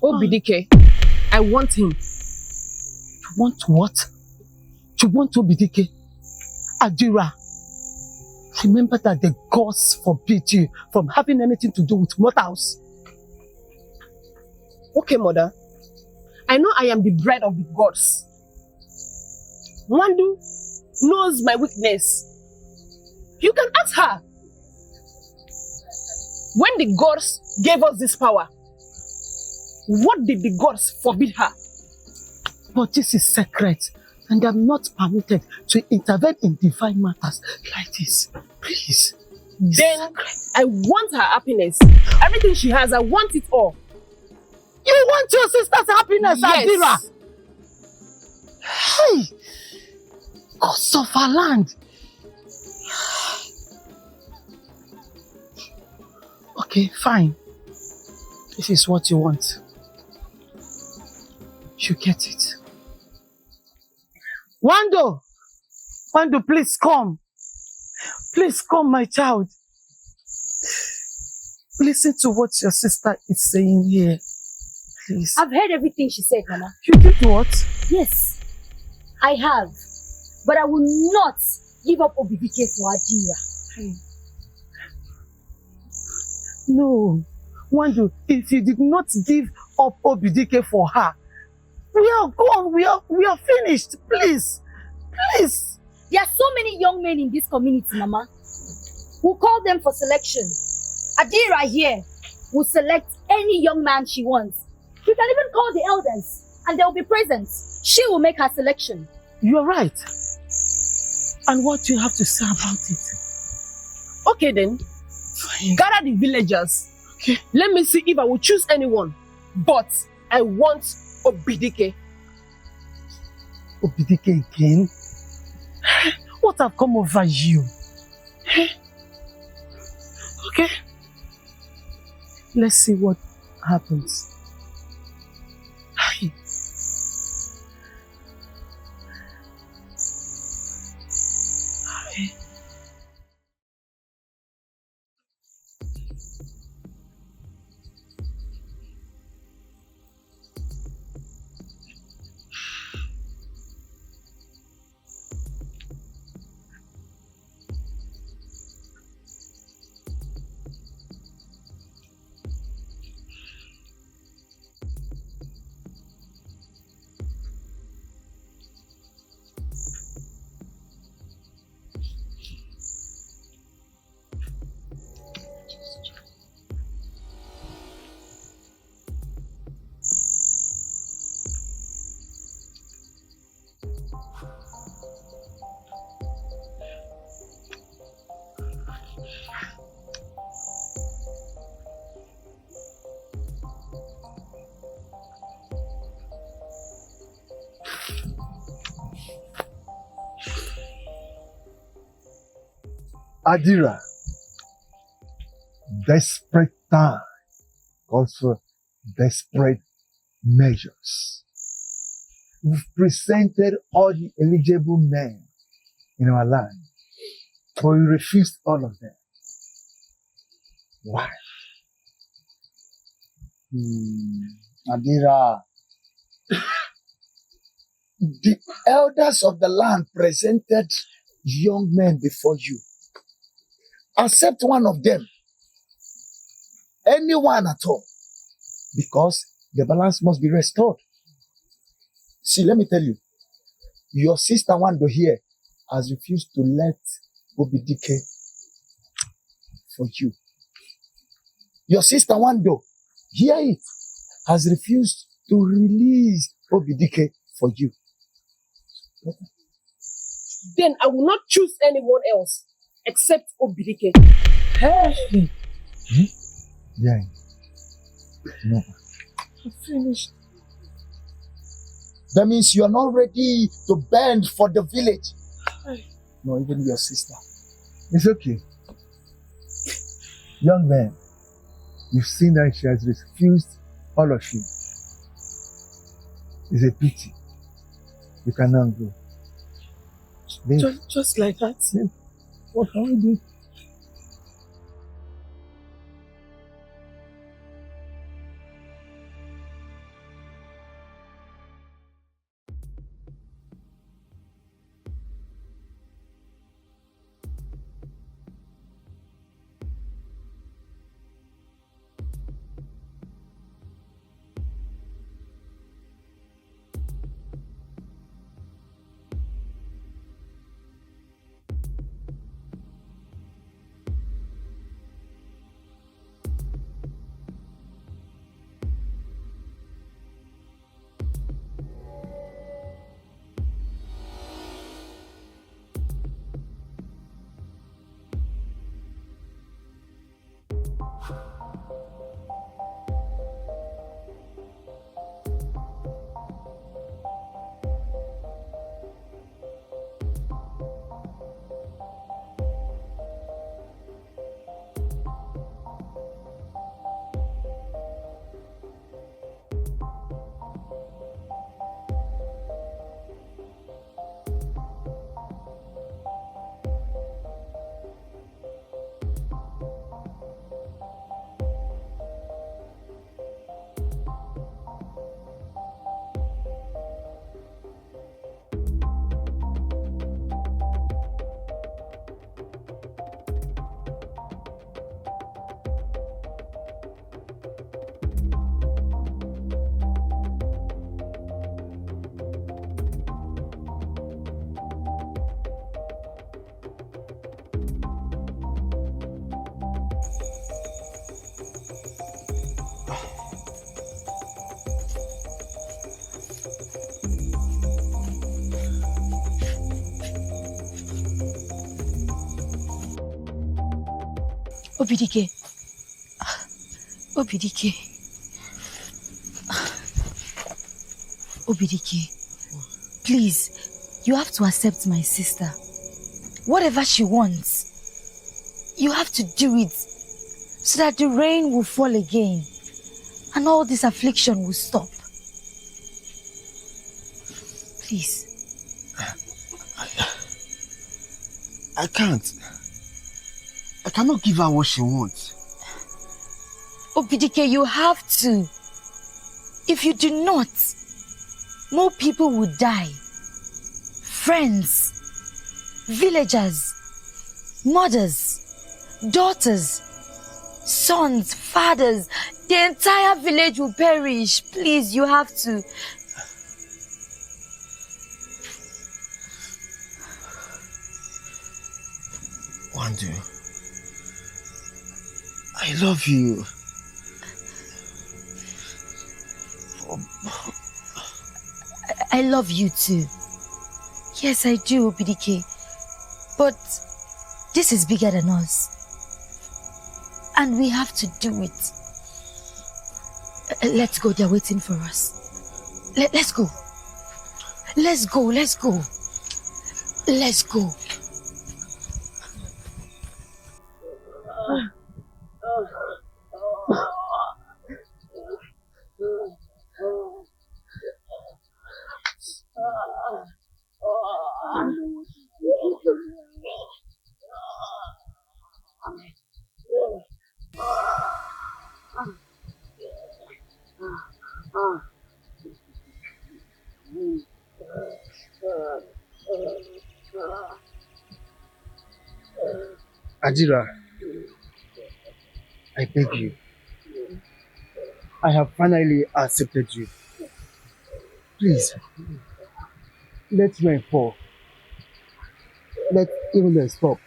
Obidike, I want him. You want what? You want Obidike? Adira, remember that the gods forbid you from having anything to do with mortals. Okay, Mother. I know I am the bride of the gods. Nwandu knows my weakness. You can ask her. When the gods gave us this power, what did the gods forbid her? But this is secret, and I'm not permitted to intervene in divine matters like this. Please. Then I want her happiness. Everything she has, I want it all. You want your sister's happiness, Yes. Adira? Hey! Gods of our land. Okay, fine. This is what you want. You get it. Wando! Wando, please come. Please come, my child. Listen to what your sister is saying here. Please. I've heard everything she said, Mama. You did what? Yes, I have. But I will not give up Obidike for Adira. No. Wando, if you did not give up Obidike for her, we are gone. We are finished. Please. Please. There are so many young men in this community, Mama. We'll call them for selection. Adira here will select any young man she wants. We can even call the elders and they'll be present. She will make her selection. You're right. And what do you have to say about it? Okay then. Fine. Gather the villagers. Okay. Let me see if I will choose anyone. But I want Obidike. Obidike again? What have come over you? Okay. Let's see what happens. Adira, desperate time, also desperate measures. We've presented all the eligible men in our land, but we refused all of them. Why? Adira, the elders of the land presented young men before you. Accept one of them. Anyone at all. Because the balance must be restored. See, let me tell you. Your sister Wando here has refused to let Obidike for you. Your sister Wando, hear it, has refused to release Obidike for you. Then I will not choose anyone else except Obidike. Hey! Yeah. No. I'm finished. That means you are not ready to bend for the village. No, even your sister. It's okay. Young man, you've seen that she has refused all of you. It's a pity. You cannot go. Just like that. What can we do? Obidike. Obidike. Obidike. Please, you have to accept my sister. Whatever she wants, you have to do it so that the rain will fall again and all this affliction will stop. Please. I can't. I cannot give her what she wants. Obidike, you have to. If you do not, more people will die. Friends, villagers, mothers, daughters, sons, fathers, the entire village will perish. Please, you have to. Wandu, I love you. I love you too. Yes, I do, Obidike. But this is bigger than us. And we have to do it. Let's go, they're waiting for us. Let's go. Let's go, let's go. Let's go. Adira, I beg you. I have finally accepted you. Please, let rain fall. Let illness stop.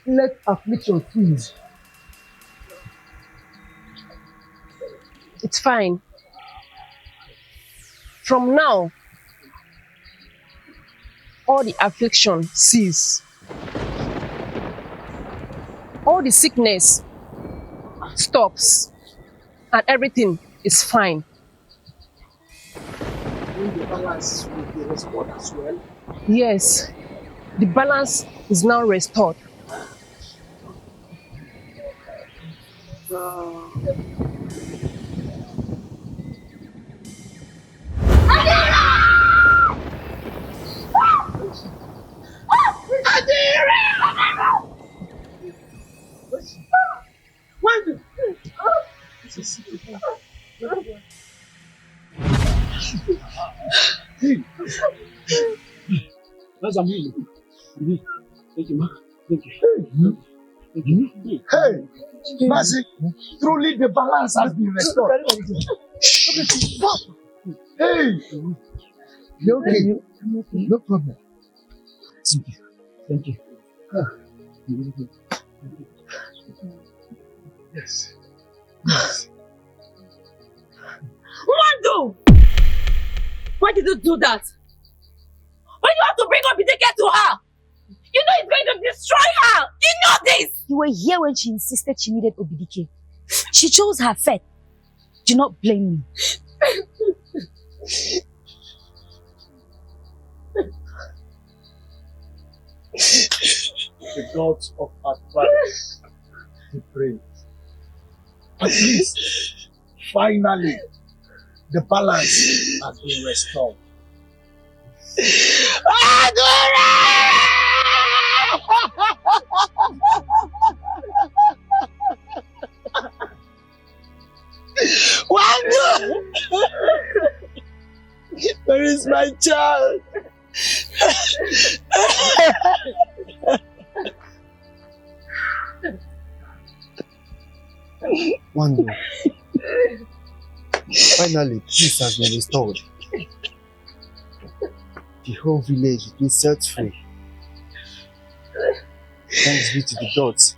Let affliction cease. It's fine. From now, all the affliction cease. All the sickness stops. And everything is fine. The balance will be restored as well. Yes, the balance is now restored. That's amazing. Thank you, ma. Thank you. Hey, Mercy, truly the balance has been restored. Hey, You okay? No problem. thank you. Thank you. Yes. Yes. Nwando! Why did you do that? Why do you have to bring up Ideke to her? You know it's going to destroy her! You know this! You were here when she insisted she needed Obidike. She chose her fate. Do not blame me. The gods of our fathers, we pray. At least, finally, the balance has been restored. Where is my child? Wando. Finally, peace has been restored. The whole village has been set free. Thanks be to the gods.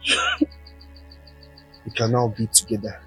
We can now be together.